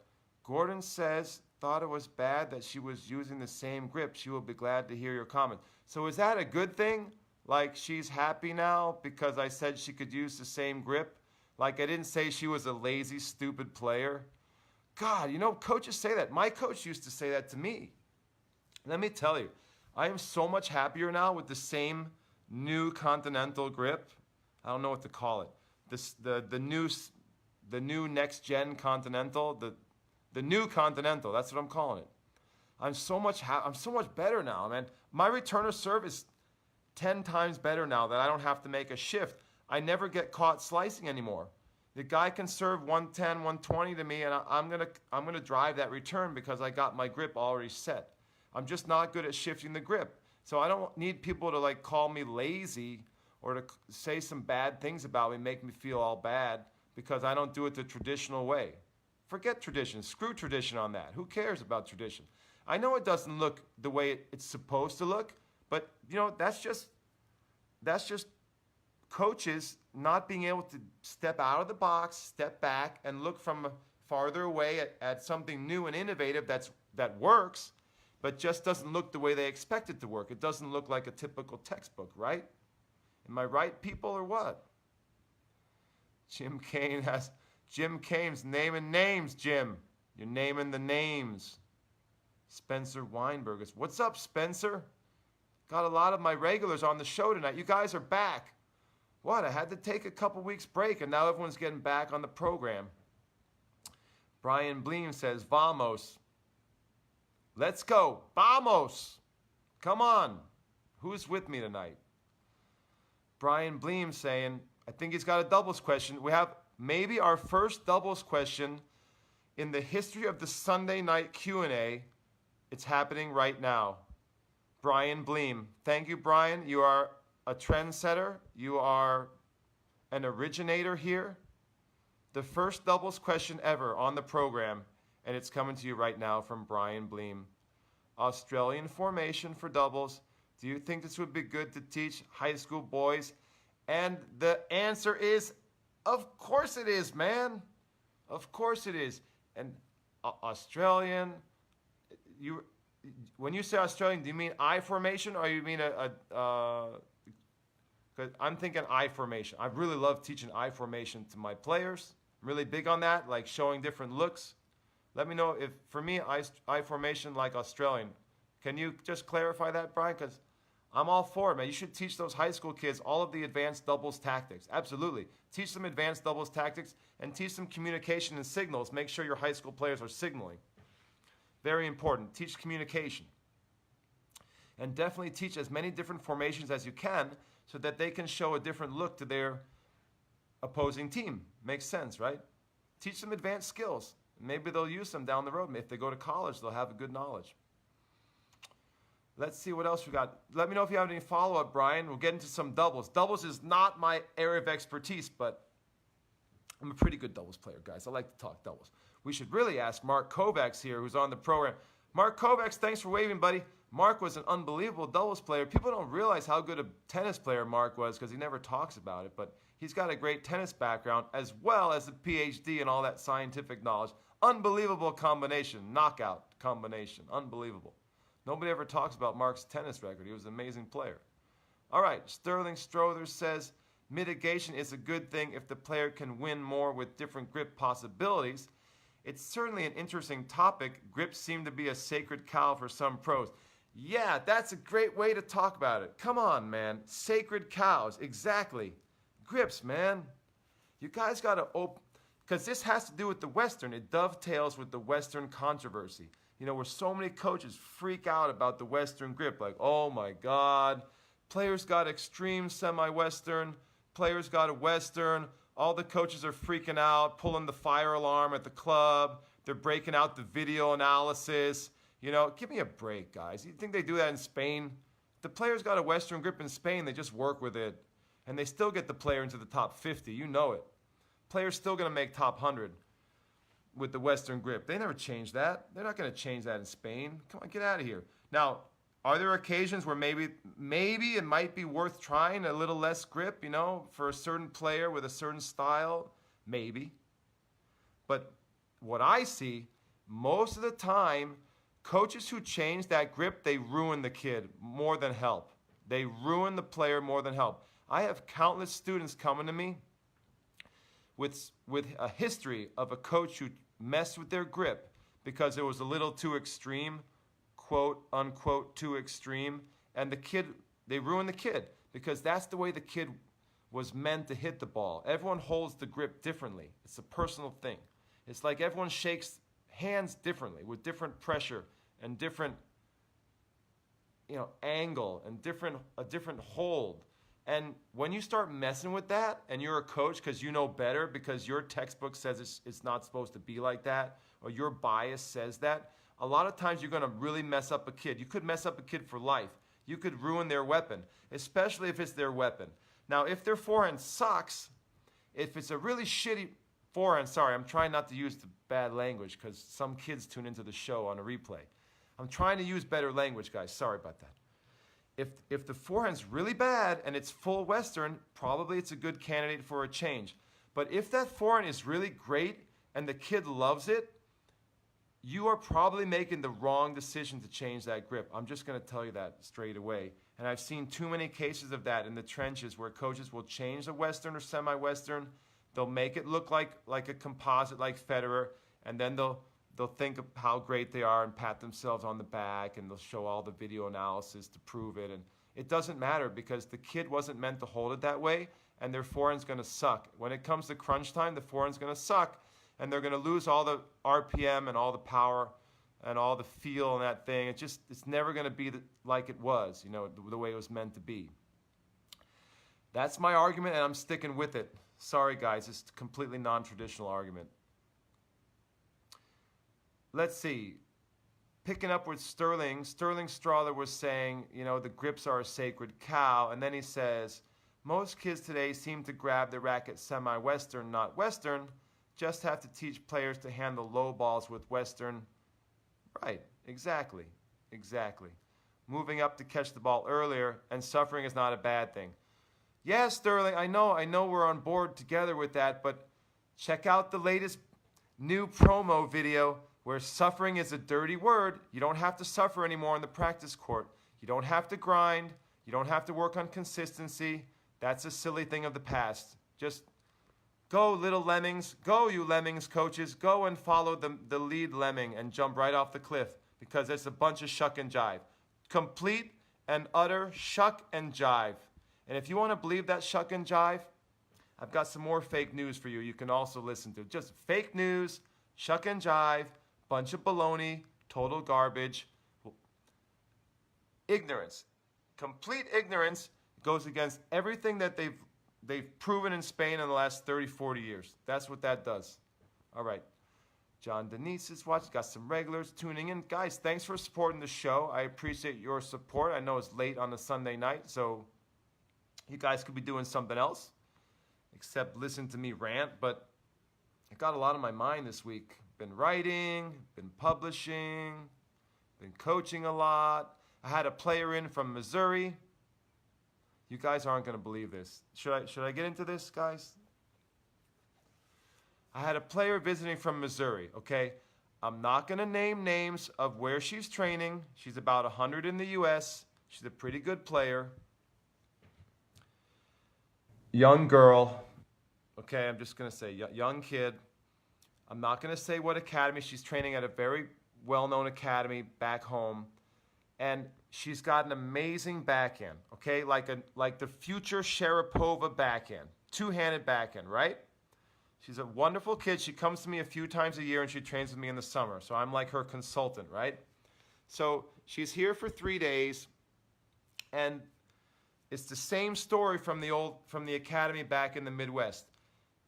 Gordon says, thought it was bad that she was using the same grip. She will be glad to hear your comment. So is that a good thing? Like she's happy now because I said she could use the same grip? Like I didn't say she was a lazy, stupid player? God, you know, coaches say that. My coach used to say that to me. Let me tell you, I am so much happier now with the same new continental grip. I don't know what to call it. The new next gen continental, the new continental. That's what I'm calling it. I'm so much better now, man. My return of serve is 10 times better now that I don't have to make a shift. I never get caught slicing anymore. The guy can serve 110, 120 to me, and I'm gonna drive that return because I got my grip already set. I'm just not good at shifting the grip. So I don't need people to like call me lazy or to say some bad things about me, make me feel all bad because I don't do it the traditional way. Forget tradition. Screw tradition on that. Who cares about tradition? I know it doesn't look the way it's supposed to look, but you know, that's just coaches not being able to step out of the box, step back, and look from farther away at something new and innovative that works, but just doesn't look the way they expect it to work. It doesn't look like a typical textbook, right? Am I right, people, or what? Jim Kane's naming names, Jim. You're naming the names. Spencer Weinberg is, what's up, Spencer? Got a lot of my regulars on the show tonight. You guys are back. What? I had to take a couple weeks break, and now everyone's getting back on the program. Brian Bleem says, Vamos. Let's go. Vamos. Come on. Who's with me tonight? Brian Bleem saying, I think he's got a doubles question. We have maybe our first doubles question in the history of the Sunday night Q&A. It's happening right now. Brian Bleem. Thank you, Brian. You are a trendsetter. You are an originator here. The first doubles question ever on the program, and it's coming to you right now from Brian Bleem. Australian formation for doubles. Do you think this would be good to teach high school boys? And the answer is, of course it is, man. Of course it is. And Australian, when you say Australian, do you mean I formation or you mean because I'm thinking I formation. I really love teaching I formation to my players. I'm really big on that, like showing different looks. Let me know if, for me, I formation like Australian. Can you just clarify that, Brian? Because I'm all for it, man. You should teach those high school kids all of the advanced doubles tactics. Absolutely. Teach them advanced doubles tactics and teach them communication and signals. Make sure your high school players are signaling. Very important. Teach communication. And definitely teach as many different formations as you can so that they can show a different look to their opposing team. Makes sense, right? Teach them advanced skills. Maybe they'll use them down the road. If they go to college, they'll have a good knowledge. Let's see what else we got. Let me know if you have any follow-up, Brian. We'll get into some doubles. Doubles is not my area of expertise, but I'm a pretty good doubles player, guys. I like to talk doubles. We should really ask Mark Kovacs here, who's on the program. Mark Kovacs, thanks for waving, buddy. Mark was an unbelievable doubles player. People don't realize how good a tennis player Mark was because he never talks about it, but he's got a great tennis background as well as a PhD and all that scientific knowledge. Unbelievable combination, knockout combination, unbelievable. Nobody ever talks about Mark's tennis record. He was an amazing player. All right, Sterling Strother says, mitigation is a good thing if the player can win more with different grip possibilities. It's certainly an interesting topic. Grips seem to be a sacred cow for some pros. Yeah, that's a great way to talk about it. Come on, man. Sacred cows, exactly. Grips, man. You guys got to open, because this has to do with the Western. It dovetails with the Western controversy. You know, where so many coaches freak out about the Western grip. Like, oh my God, players got extreme semi-Western, players got a Western. All the coaches are freaking out, pulling the fire alarm at the club. They're breaking out the video analysis. You know, give me a break, guys. You think they do that in Spain? The players got a Western grip in Spain. They just work with it. And they still get the player into the top 50. You know it. Players still going to make top 100 with the Western grip. They never change that. They're not going to change that in Spain. Come on, get out of here. Now, are there occasions where maybe it might be worth trying a little less grip, you know, for a certain player with a certain style? Maybe. But what I see, most of the time, coaches who change that grip, they ruin the kid more than help. They ruin the player more than help. I have countless students coming to me with a history of a coach who messed with their grip because it was a little too extreme, quote unquote too extreme, and the kid, they ruined the kid because that's the way the kid was meant to hit the ball. Everyone holds the grip differently. It's a personal thing. It's like everyone shakes hands differently with different pressure and different, you know, angle and a different hold. And when you start messing with that and you're a coach because you know better because your textbook says it's not supposed to be like that or your bias says that, a lot of times you're going to really mess up a kid. You could mess up a kid for life. You could ruin their weapon, especially if it's their weapon. Now, if their forehand sucks, if it's a really shitty forehand, sorry, I'm trying not to use the bad language because some kids tune into the show on a replay. I'm trying to use better language, guys. Sorry about that. If the forehand's really bad and it's full Western, probably it's a good candidate for a change. But if that forehand is really great and the kid loves it, you are probably making the wrong decision to change that grip. I'm just going to tell you that straight away. And I've seen too many cases of that in the trenches where coaches will change the Western or semi-Western. They'll make it look like a composite like Federer, and then they'll think of how great they are and pat themselves on the back, and they'll show all the video analysis to prove it. And it doesn't matter because the kid wasn't meant to hold it that way, and their forehand's going to suck. When it comes to crunch time, the forehand's going to suck, and they're going to lose all the RPM and all the power and all the feel in that thing. It's never going to be like it was, you know, the way it was meant to be. That's my argument, and I'm sticking with it. Sorry, guys, it's a completely non-traditional argument. Let's see. Picking up with Sterling Strother was saying, you know, the grips are a sacred cow. And then he says, most kids today seem to grab the racket semi-Western, not Western. Just have to teach players to handle low balls with Western. Right, exactly. Moving up to catch the ball earlier, and suffering is not a bad thing. Yeah, Sterling, I know we're on board together with that, but check out the latest new promo video where suffering is a dirty word. You don't have to suffer anymore on the practice court. You don't have to grind. You don't have to work on consistency. That's a silly thing of the past. Just go, little lemmings. Go, you lemmings coaches. Go and follow the lead lemming and jump right off the cliff because it's a bunch of shuck and jive. Complete and utter shuck and jive. And if you want to believe that shuck and jive, I've got some more fake news for you. You can also listen to just fake news, shuck and jive, bunch of baloney, total garbage. Ignorance, complete ignorance goes against everything that they've proven in Spain in the last 30, 40 years. That's what that does. All right. John Denise is watching. Got some regulars tuning in. Guys, thanks for supporting the show. I appreciate your support. I know it's late on a Sunday night, so you guys could be doing something else except listen to me rant, but I got a lot on my mind this week. Been writing, been publishing, been coaching a lot. I had a player in from Missouri. You guys aren't going to believe this. Should I get into this, guys? I had a player visiting from Missouri, okay? I'm not going to name names of where she's training. She's about 100 in the U.S. She's a pretty good player. Young girl. Okay, I'm just going to say young kid. I'm not going to say what academy. She's training at a very well-known academy back home. And she's got an amazing backhand, okay? Like the future Sharapova backhand. Two-handed backhand, right? She's a wonderful kid. She comes to me a few times a year and she trains with me in the summer. So I'm like her consultant, right? So she's here for 3 days, and it's the same story from the academy back in the Midwest.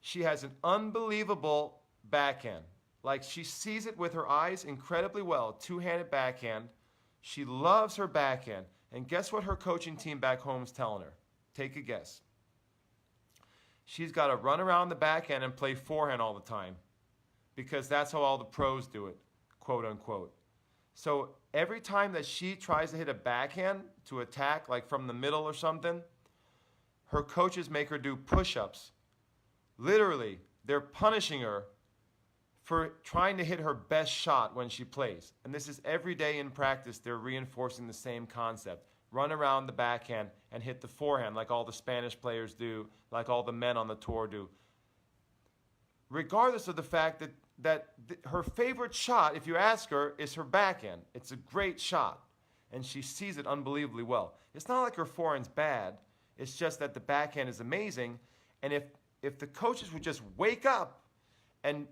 She has an unbelievable backhand. Like, she sees it with her eyes incredibly well. Two-handed backhand. She loves her backhand. And guess what her coaching team back home is telling her? Take a guess. She's got to run around the backhand and play forehand all the time, because that's how all the pros do it, quote unquote. So every time that she tries to hit a backhand to attack, like from the middle or something, her coaches make her do push-ups. Literally, they're punishing her for trying to hit her best shot when she plays. And this is every day in practice. They're reinforcing the same concept. Run around the backhand and hit the forehand like all the Spanish players do, like all the men on the tour do. Regardless of the fact that her favorite shot, if you ask her, is her backhand. It's a great shot, and she sees it unbelievably well. It's not like her forehand's bad. It's just that the backhand is amazing, and if the coaches would just wake up and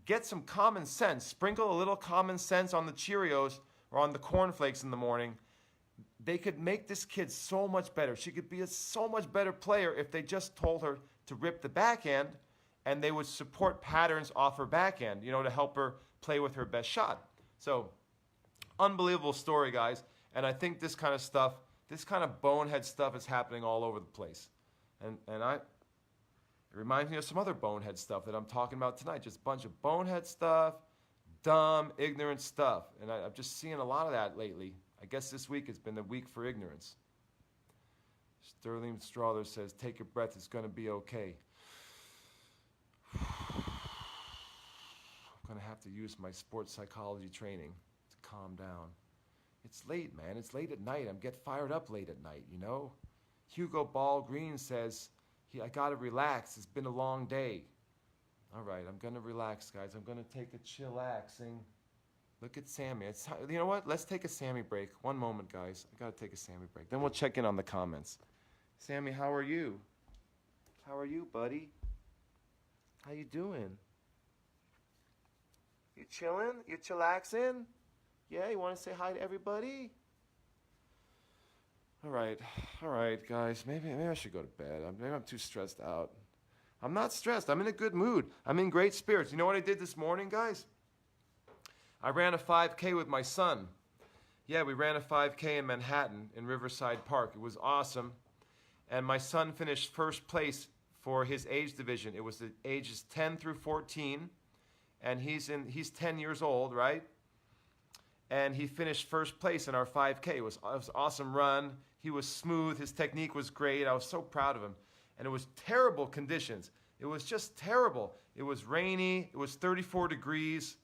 get some common sense, sprinkle a little common sense on the Cheerios or on the cornflakes in the morning, they could make this kid so much better. She could be a so much better player if they just told her to rip the backhand, and they would support patterns off her backhand, to help her play with her best shot. So, unbelievable story, guys. And I think this kind of stuff, this kind of bonehead stuff is happening all over the place. And it reminds me of some other bonehead stuff that I'm talking about tonight. Just a bunch of bonehead stuff, dumb, ignorant stuff. And I'm just seeing a lot of that lately. I guess this week has been the week for ignorance. Sterling Strawler says, take a breath, it's going to be okay. I'm going to have to use my sports psychology training to calm down. It's late, man. It's late at night. I'm get fired up late at night, Hugo Ball Green says, I got to relax. It's been a long day. All right, I'm going to relax, guys. I'm going to take a chillaxing. Look at Sammy. You know what? Let's take a Sammy break. One moment, guys. I got to take a Sammy break. Then we'll check in on the comments. Sammy, how are you? How are you, buddy? How you doing? You chilling? You chillaxing? Yeah, you want to say hi to everybody? All right, guys. Maybe I should go to bed. Maybe I'm too stressed out. I'm not stressed. I'm in a good mood. I'm in great spirits. You know what I did this morning, guys? I ran a 5K with my son. Yeah, we ran a 5K in Manhattan in Riverside Park. It was awesome. And my son finished first place for his age division. It was the ages 10 through 14. And he's 10 years old, right? And he finished first place in our 5K. It was an awesome run. He was smooth. His technique was great. I was so proud of him. And it was terrible conditions. It was just terrible. It was rainy. It was 34 degrees.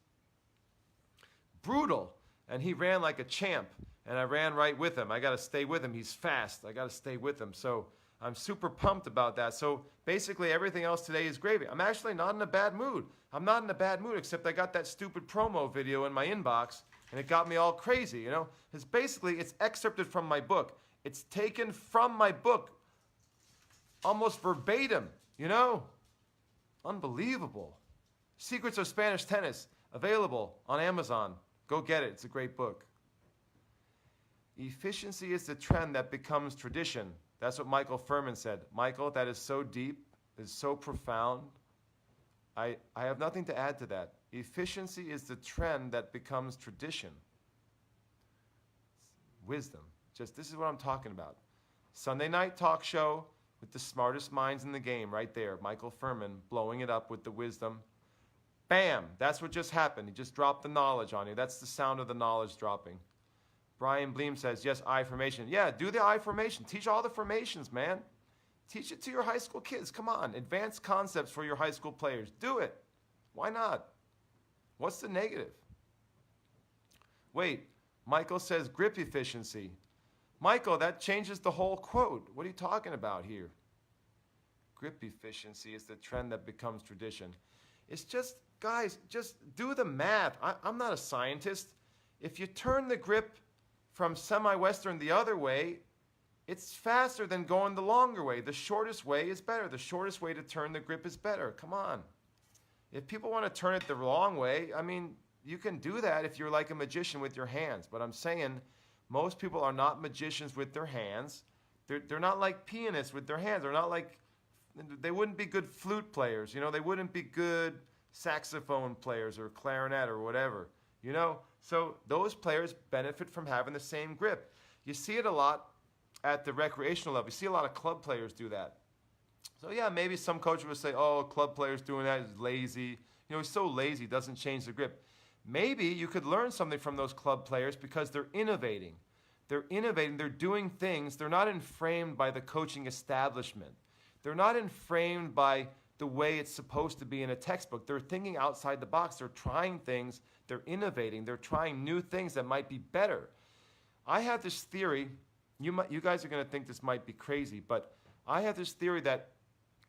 Brutal. And he ran like a champ. And I ran right with him. I got to stay with him. He's fast. I got to stay with him. So I'm super pumped about that. So basically everything else today is gravy. I'm actually not in a bad mood. I'm not in a bad mood, except I got that stupid promo video in my inbox. And it got me all crazy, It's excerpted from my book. It's taken from my book, almost verbatim, Unbelievable. Secrets of Spanish Tennis, available on Amazon. Go get it. It's a great book. Efficiency is the trend that becomes tradition. That's what Michael Furman said. Michael, that is so deep, is so profound. I have nothing to add to that. Efficiency is the trend that becomes tradition. Wisdom. This is what I'm talking about. Sunday night talk show with the smartest minds in the game right there. Michael Furman blowing it up with the wisdom. Bam! That's what just happened. He just dropped the knowledge on you. That's the sound of the knowledge dropping. Brian Bleem says, yes, I formation. Yeah, do the I formation. Teach all the formations, man. Teach it to your high school kids. Come on, advanced concepts for your high school players. Do it. Why not? What's the negative? Wait, Michael says grip efficiency. Michael, that changes the whole quote. What are you talking about here? Grip efficiency is the trend that becomes tradition. It's just, guys, just do the math. I'm not a scientist. If you turn the grip from semi-western the other way, it's faster than going the longer way. The shortest way is better. The shortest way to turn the grip is better. Come on. If people want to turn it the wrong way, I mean, you can do that if you're like a magician with your hands. But I'm saying most people are not magicians with their hands. They're not like pianists with their hands. They're not like, they wouldn't be good flute players. You know, they wouldn't be good saxophone players or clarinet or whatever. You know, so those players benefit from having the same grip. You see it a lot at the recreational level. You see a lot of club players do that. So yeah, maybe some coach would say, oh, club players doing that is lazy. You know, he's so lazy, doesn't change the grip. Maybe you could learn something from those club players because they're innovating. They're innovating, they're doing things. They're not inframed by the coaching establishment. They're not inframed by the way it's supposed to be in a textbook. They're thinking outside the box. They're trying things. They're innovating. They're trying new things that might be better. I have this theory. You guys are going to think this might be crazy, but I have this theory that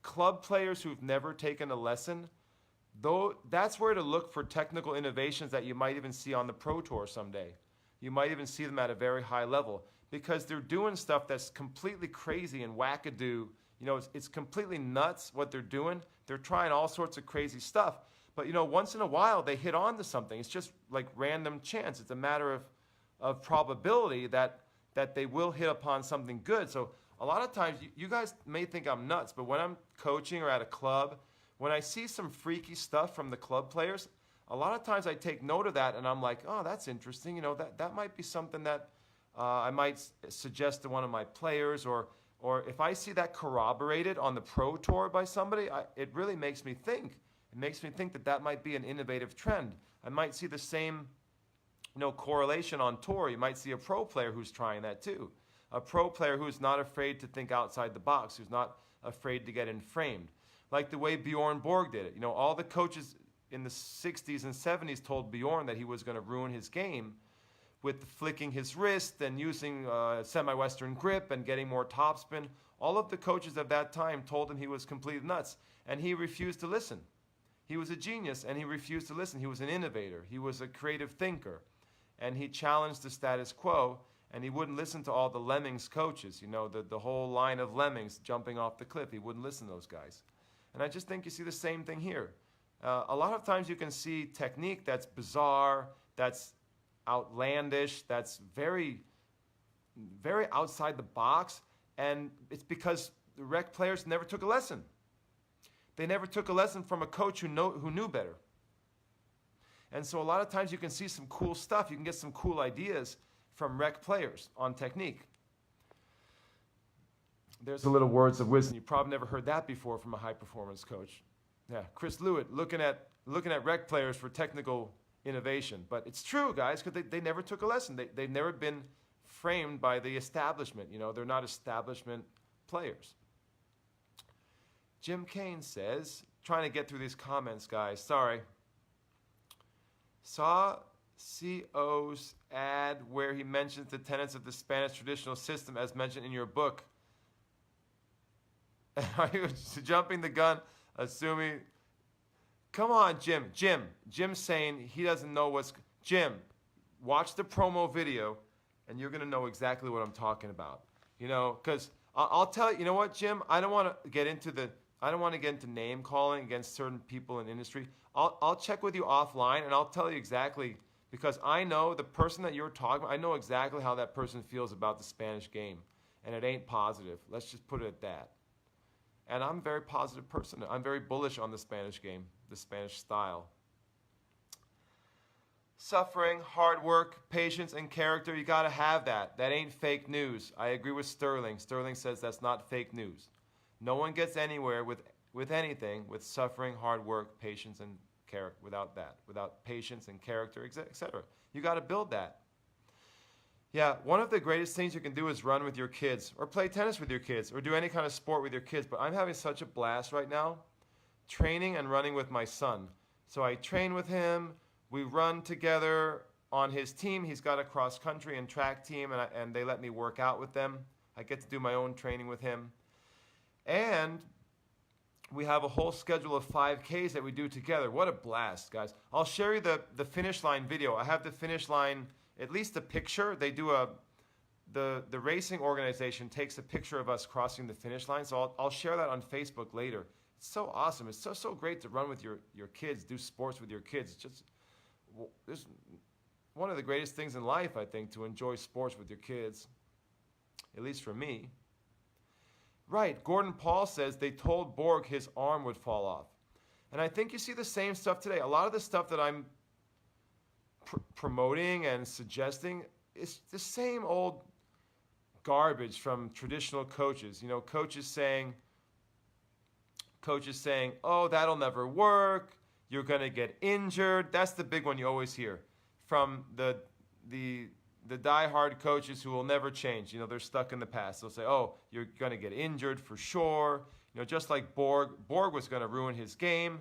club players who've never taken a lesson, though, that's where to look for technical innovations that you might even see on the Pro Tour someday. You might even see them at a very high level because they're doing stuff that's completely crazy and wackadoo. You know, it's completely nuts what they're doing. They're trying all sorts of crazy stuff. But, you know, once in a while they hit on to something. It's just like random chance. It's a matter of probability that they will hit upon something good. So a lot of times, you guys may think I'm nuts, but when I'm coaching or at a club, when I see some freaky stuff from the club players, a lot of times I take note of that and I'm like, oh, that's interesting. You know, that might be something that I might suggest to one of my players, or if I see that corroborated on the Pro Tour by somebody, it really makes me think. It makes me think that might be an innovative trend. I might see the same, you know, correlation on tour. You might see a pro player who's trying that too. A pro player who's not afraid to think outside the box, who's not afraid to get inframed. Like the way Bjorn Borg did it. You know, all the coaches in the 60s and 70s told Bjorn that he was going to ruin his game with flicking his wrist and using semi-western grip and getting more topspin. All of the coaches of that time told him he was completely nuts, and he refused to listen. He was a genius, and he refused to listen. He was an innovator. He was a creative thinker, and he challenged the status quo, and he wouldn't listen to all the Lemmings coaches, you know, the whole line of Lemmings jumping off the cliff. He wouldn't listen to those guys. And I just think you see the same thing here. A lot of times you can see technique that's bizarre, that's outlandish, that's very, very outside the box, and it's because the rec players never took a lesson. They never took a lesson from a coach who knew better. And so a lot of times you can see some cool stuff. You can get some cool ideas from rec players on technique. There's a little words of wisdom. You probably never heard that before from a high-performance coach. Yeah, Chris Lewit looking at rec players for technical innovation. But it's true, guys, because they never took a lesson. They've never been framed by the establishment. You know, they're not establishment players. Jim Kane says, trying to get through these comments, guys. Sorry. Saw CO's ad where he mentions the tenets of the Spanish traditional system as mentioned in your book. Are you jumping the gun, assuming? Come on, Jim. Jim's saying he doesn't know what's... Jim, watch the promo video, and you're going to know exactly what I'm talking about. You know, because I'll tell you, you know what, Jim? I don't want to get into name calling against certain people in the industry. I'll check with you offline, and I'll tell you exactly, because I know the person that you're talking about, I know exactly how that person feels about the Spanish game, and it ain't positive. Let's just put it at that. And I'm a very positive person. I'm very bullish on the Spanish game, the Spanish style. Suffering, hard work, patience, and character, you got to have that. That ain't fake news. I agree with Sterling. Sterling says that's not fake news. No one gets anywhere with anything with suffering, hard work, patience, and character. Without that, without patience and character, etc. You got to build that. Yeah, one of the greatest things you can do is run with your kids or play tennis with your kids or do any kind of sport with your kids. But I'm having such a blast right now training and running with my son. So I train with him. We run together on his team. He's got a cross country and track team, and they let me work out with them. I get to do my own training with him. And we have a whole schedule of 5Ks that we do together. What a blast, guys. I'll share you the finish line video. I have the finish line, at least a picture. They do the racing organization takes a picture of us crossing the finish line. So I'll share that on Facebook later. It's so awesome. It's so great to run with your kids, do sports with your kids. It's one of the greatest things in life, I think, to enjoy sports with your kids, at least for me. Right, Gordon Paul says they told Borg his arm would fall off. And I think you see the same stuff today. A lot of the stuff that I'm promoting and suggesting is the same old garbage from traditional coaches. You know, coaches saying, oh, that'll never work. You're going to get injured. That's the big one you always hear from the die-hard coaches who will never change. You know, they're stuck in the past. They'll say, oh, you're going to get injured for sure. You know, just like Borg was going to ruin his game.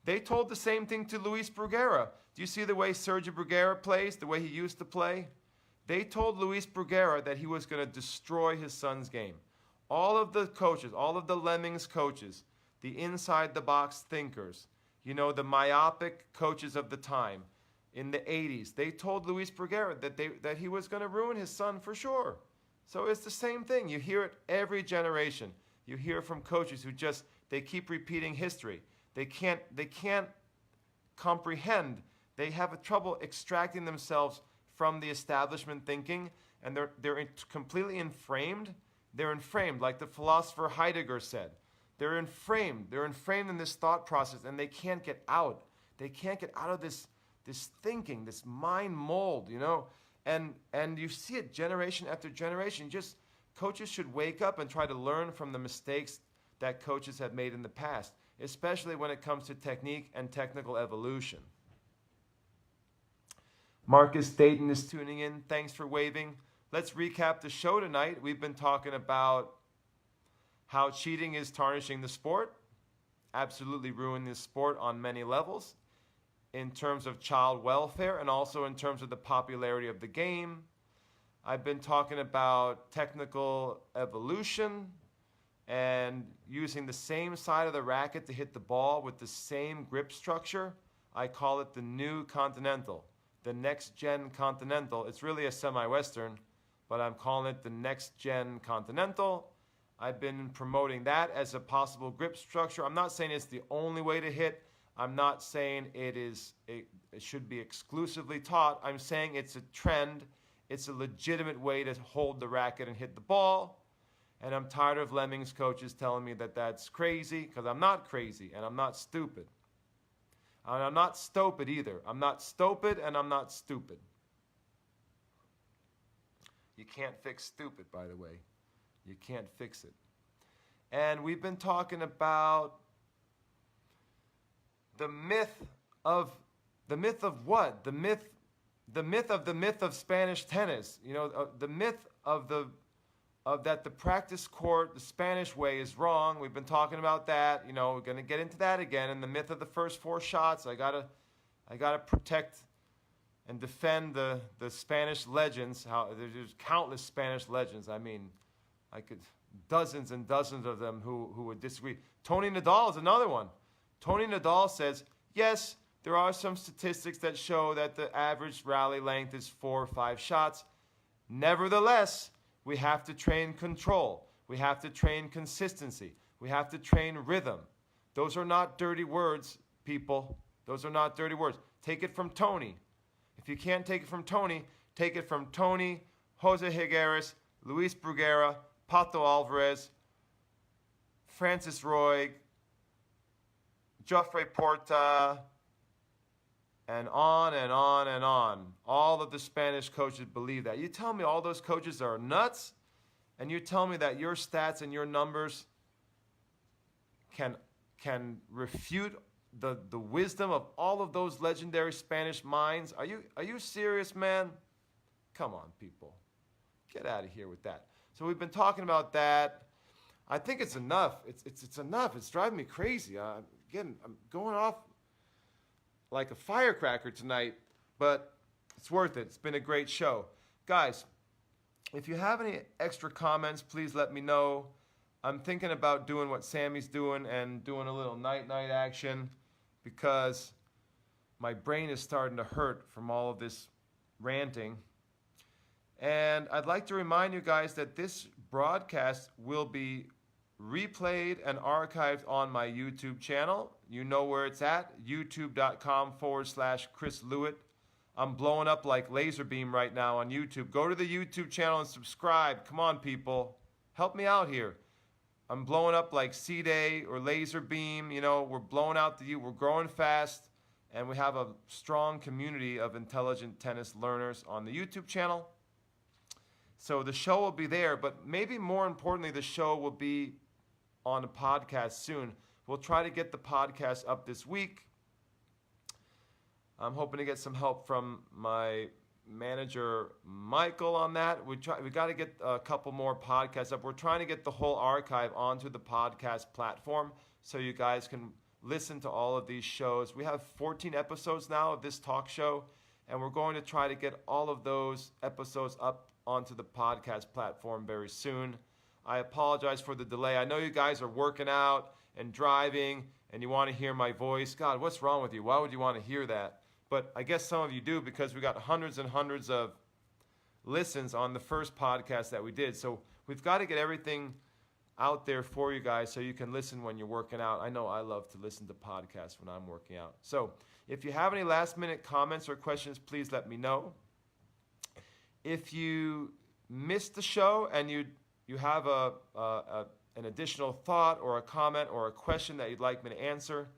They told the same thing to Luis Bruguera. Do you see the way Sergio Bruguera plays, the way he used to play? They told Luis Bruguera that he was going to destroy his son's game. All of the coaches, all of the Lemmings coaches, the inside-the-box thinkers, you know, the myopic coaches of the time, in the 80s, they told Luis Bruguera that he was going to ruin his son for sure. So it's the same thing. You hear it every generation. You hear from coaches who they keep repeating history. They can't comprehend. They have trouble extracting themselves from the establishment thinking, and they're completely inframed. They're inframed, like the philosopher Heidegger said. They're inframed. They're inframed in this thought process, and they can't get out. They can't get out of this thinking, this mind mold, you know, and you see it generation after generation. Coaches should wake up and try to learn from the mistakes that coaches have made in the past, especially when it comes to technique and technical evolution. Marcus Dayton is tuning in. Thanks for waving. Let's recap the show tonight. We've been talking about how cheating is tarnishing the sport, absolutely ruining the sport on many levels, in terms of child welfare and also in terms of the popularity of the game. I've been talking about technical evolution and using the same side of the racket to hit the ball with the same grip structure. I call it the new continental, the next-gen continental. It's really a semi-western, but I'm calling it the next-gen continental. I've been promoting that as a possible grip structure. I'm not saying it's the only way to hit. I'm not saying it should be exclusively taught. I'm saying it's a trend. It's a legitimate way to hold the racket and hit the ball. And I'm tired of Lemmings coaches telling me that that's crazy, because I'm not crazy and I'm not stupid. And I'm not stupid either. I'm not stupid and I'm not stupid. You can't fix stupid, by the way. You can't fix it. And we've been talking about the myth of what? The myth of Spanish tennis. You know, the myth of that the practice court, the Spanish way, is wrong. We've been talking about that. You know, we're going to get into that again. And the myth of the first 4 shots. I gotta protect and defend the Spanish legends. There's countless Spanish legends. I mean, dozens and dozens of them who would disagree. Tony Nadal is another one. Tony Nadal says, yes, there are some statistics that show that the average rally length is 4 or 5 shots. Nevertheless, we have to train control. We have to train consistency. We have to train rhythm. Those are not dirty words, people. Those are not dirty words. Take it from Tony. If you can't take it from Tony, take it from Tony, Jose Higueras, Luis Bruguera, Pato Alvarez, Francis Roy, Joffrey Porta, and on and on and on. All of the Spanish coaches believe that. You tell me all those coaches are nuts, and you tell me that your stats and your numbers can refute the wisdom of all of those legendary Spanish minds? Are you serious, man? Come on, people. Get out of here with that. So we've been talking about that. I think it's enough. It's enough. It's driving me crazy. Again, I'm going off like a firecracker tonight, but it's worth it. It's been a great show. Guys, if you have any extra comments, please let me know. I'm thinking about doing what Sammy's doing and doing a little night-night action because my brain is starting to hurt from all of this ranting. And I'd like to remind you guys that this broadcast will be replayed and archived on my YouTube channel. You know where it's at, youtube.com/Chris Lewit. I'm blowing up like laser beam right now on YouTube. Go to the YouTube channel and subscribe. Come on, people. Help me out here. I'm blowing up like C-Day or laser beam. You know, we're blowing out the U. We're growing fast, and we have a strong community of intelligent tennis learners on the YouTube channel. So the show will be there, but maybe more importantly, the show will be on a podcast soon. We'll try to get the podcast up this week. I'm hoping to get some help from my manager, Michael, on that. We got to get a couple more podcasts up. We're trying to get the whole archive onto the podcast platform so you guys can listen to all of these shows. We have 14 episodes now of this talk show, and we're going to try to get all of those episodes up onto the podcast platform very soon. I apologize for the delay. I know you guys are working out and driving and you want to hear my voice. God, what's wrong with you? Why would you want to hear that? But I guess some of you do because we got hundreds and hundreds of listens on the first podcast that we did. So we've got to get everything out there for you guys so you can listen when you're working out. I know I love to listen to podcasts when I'm working out. So if you have any last minute comments or questions, please let me know. If you missed the show and you have an additional thought or a comment or a question that you'd like me to answer,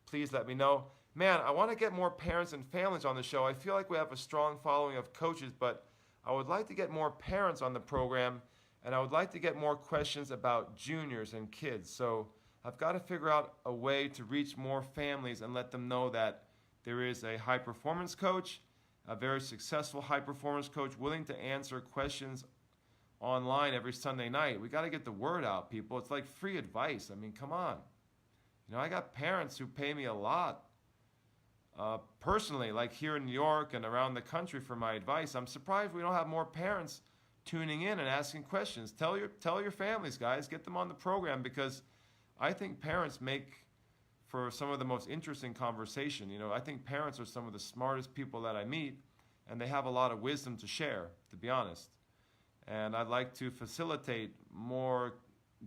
please let me know. Man, I want to get more parents and families on the show. I feel like we have a strong following of coaches, but I would like to get more parents on the program, and I would like to get more questions about juniors and kids. So I've got to figure out a way to reach more families and let them know that there is a high-performance coach, a very successful high-performance coach willing to answer questions online every Sunday night. We got to get the word out, people. It's like free advice. I mean, come on. You know, I got parents who pay me a lot personally, like here in New York and around the country for my advice. I'm surprised we don't have more parents tuning in and asking questions. Tell your families, guys. Get them on the program because I think parents make for some of the most interesting conversation. You know, I think parents are some of the smartest people that I meet, and they have a lot of wisdom to share, to be honest. And I'd like to facilitate more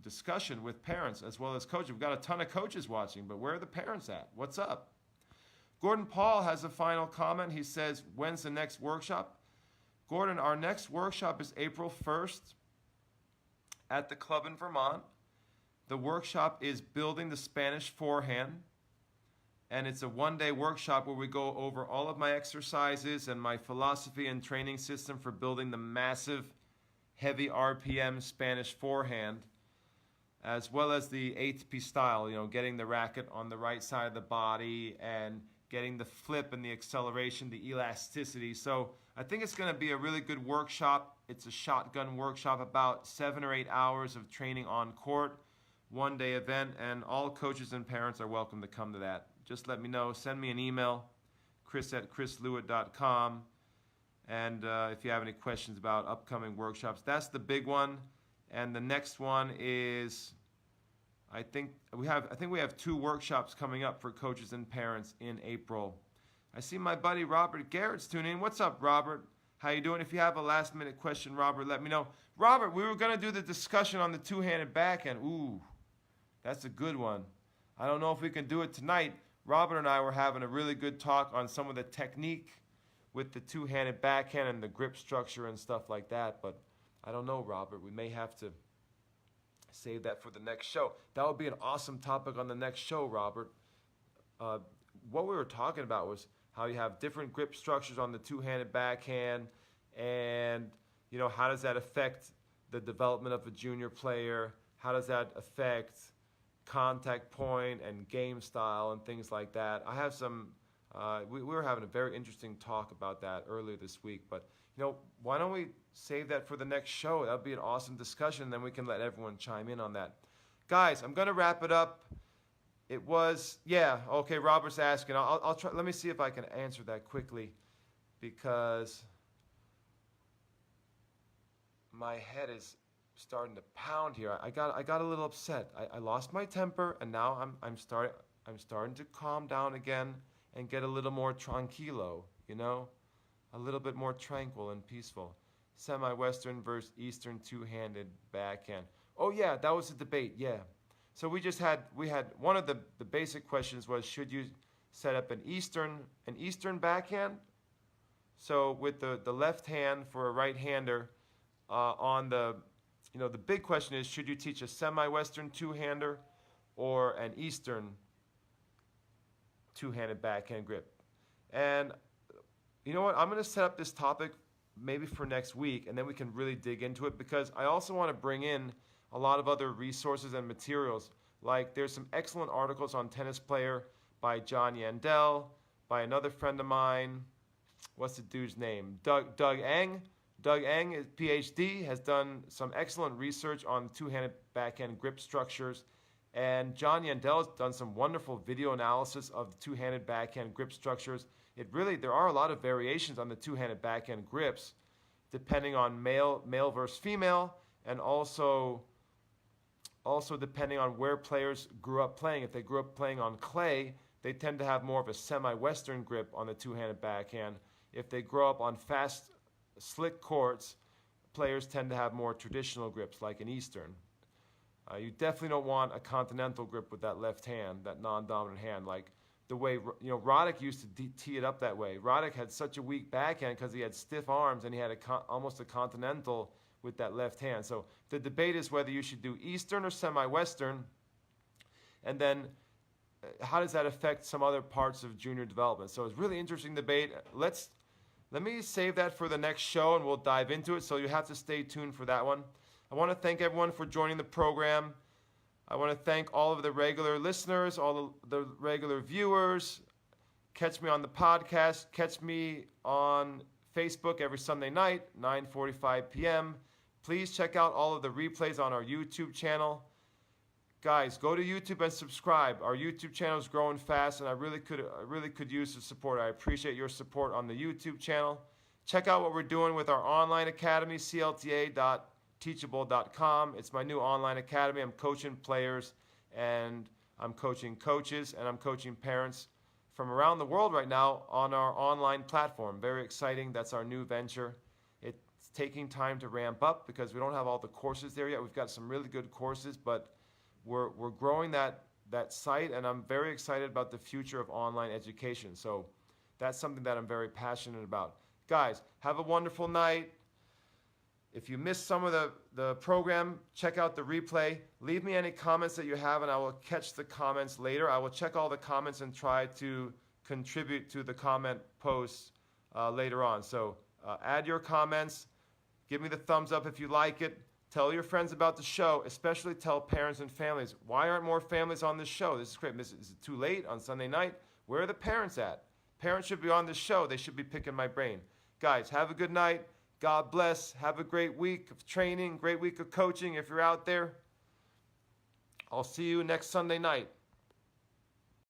discussion with parents as well as coaches. We've got a ton of coaches watching, but where are the parents at? What's up? Gordon Paul has a final comment. He says, when's the next workshop? Gordon, our next workshop is April 1st at the club in Vermont. The workshop is Building the Spanish Forehand, and it's a one-day workshop where we go over all of my exercises and my philosophy and training system for building the massive, heavy RPM Spanish forehand, as well as the ATP style, you know, getting the racket on the right side of the body and getting the flip and the acceleration, the elasticity. So I think it's going to be a really good workshop. It's a shotgun workshop, about 7 or 8 hours of training on court, one-day event, and all coaches and parents are welcome to come to that. Just let me know. Send me an email, chris@chrislewit.com, and if you have any questions about upcoming workshops. That's the big one, and the next one is, I think we have 2 workshops coming up for coaches and parents in April. I see my buddy Robert Garrett's tuning in. What's up, Robert? How you doing? If you have a last-minute question, Robert, let me know. Robert, we were going to do the discussion on the two-handed backhand. Ooh, that's a good one. I don't know if we can do it tonight. Robert and I were having a really good talk on some of the technique with the two-handed backhand and the grip structure and stuff like that, but I don't know, Robert. We may have to save that for the next show. That would be an awesome topic on the next show, Robert. What we were talking about was how you have different grip structures on the two-handed backhand, and you know, how does that affect the development of a junior player? How does that affect contact point and game style and things like that? I have some, we were having a very interesting talk about that earlier this week, but why don't we save that for the next show? That'd be an awesome discussion, and then we can let everyone chime in on that. Guys, I'm going to wrap it up. It was, yeah, okay, Robert's asking. I'll try, let me see if I can answer that quickly, because my head is starting to pound here. I got a little upset. I lost my temper, and now I'm starting to calm down again and get a little more tranquilo, a little bit more tranquil and peaceful. Semi-Western versus Eastern two-handed backhand. Oh yeah, that was a debate. Yeah. So we had one of the basic questions was, should you set up an Eastern backhand? So with the left hand for a right-hander, on the big question is, should you teach a semi-Western two-hander or an Eastern two-handed backhand grip? And you know what? I'm going to set up this topic maybe for next week, and then we can really dig into it, because I also want to bring in a lot of other resources and materials. Like, there's some excellent articles on Tennis Player by John Yandel, by another friend of mine. What's the dude's name? Doug Eng. Doug Eng, is PhD, has done some excellent research on two-handed backhand grip structures. And John Yandel has done some wonderful video analysis of two-handed backhand grip structures. There are a lot of variations on the two-handed backhand grips, depending on male versus female, and also depending on where players grew up playing. If they grew up playing on clay, they tend to have more of a semi-Western grip on the two-handed backhand. If they grow up on fast, slick courts, players tend to have more traditional grips, like an Eastern. You definitely don't want a continental grip with that left hand, that non-dominant hand, like the way Roddick used to tee it up that way. Roddick had such a weak backhand because he had stiff arms, and he had almost a continental with that left hand. So the debate is whether you should do Eastern or semi-Western, and then how does that affect some other parts of junior development? So it's a really interesting debate. Let me save that for the next show, and we'll dive into it, so you have to stay tuned for that one. I want to thank everyone for joining the program. I want to thank all of the regular listeners, all the regular viewers. Catch me on the podcast. Catch me on Facebook every Sunday night, 9:45 p.m. Please check out all of the replays on our YouTube channel. Guys, go to YouTube and subscribe. Our YouTube channel is growing fast, and I really could use the support. I appreciate your support on the YouTube channel. Check out what we're doing with our online academy, clta.teachable.com. It's my new online academy. I'm coaching players, and I'm coaching coaches, and I'm coaching parents from around the world right now on our online platform. Very exciting. That's our new venture. It's taking time to ramp up because we don't have all the courses there yet. We've got some really good courses, but we're growing that site, and I'm very excited about the future of online education. So that's something that I'm very passionate about. Guys, have a wonderful night. If you missed some of the program, check out the replay. Leave me any comments that you have, and I will catch the comments later. I will check all the comments and try to contribute to the comment posts later on. So add your comments. Give me the thumbs up if you like it. Tell your friends about the show, especially tell parents and families. Why aren't more families on this show? This is great. Is it too late on Sunday night? Where are the parents at? Parents should be on this show. They should be picking my brain. Guys, have a good night. God bless. Have a great week of training, great week of coaching if you're out there. I'll see you next Sunday night.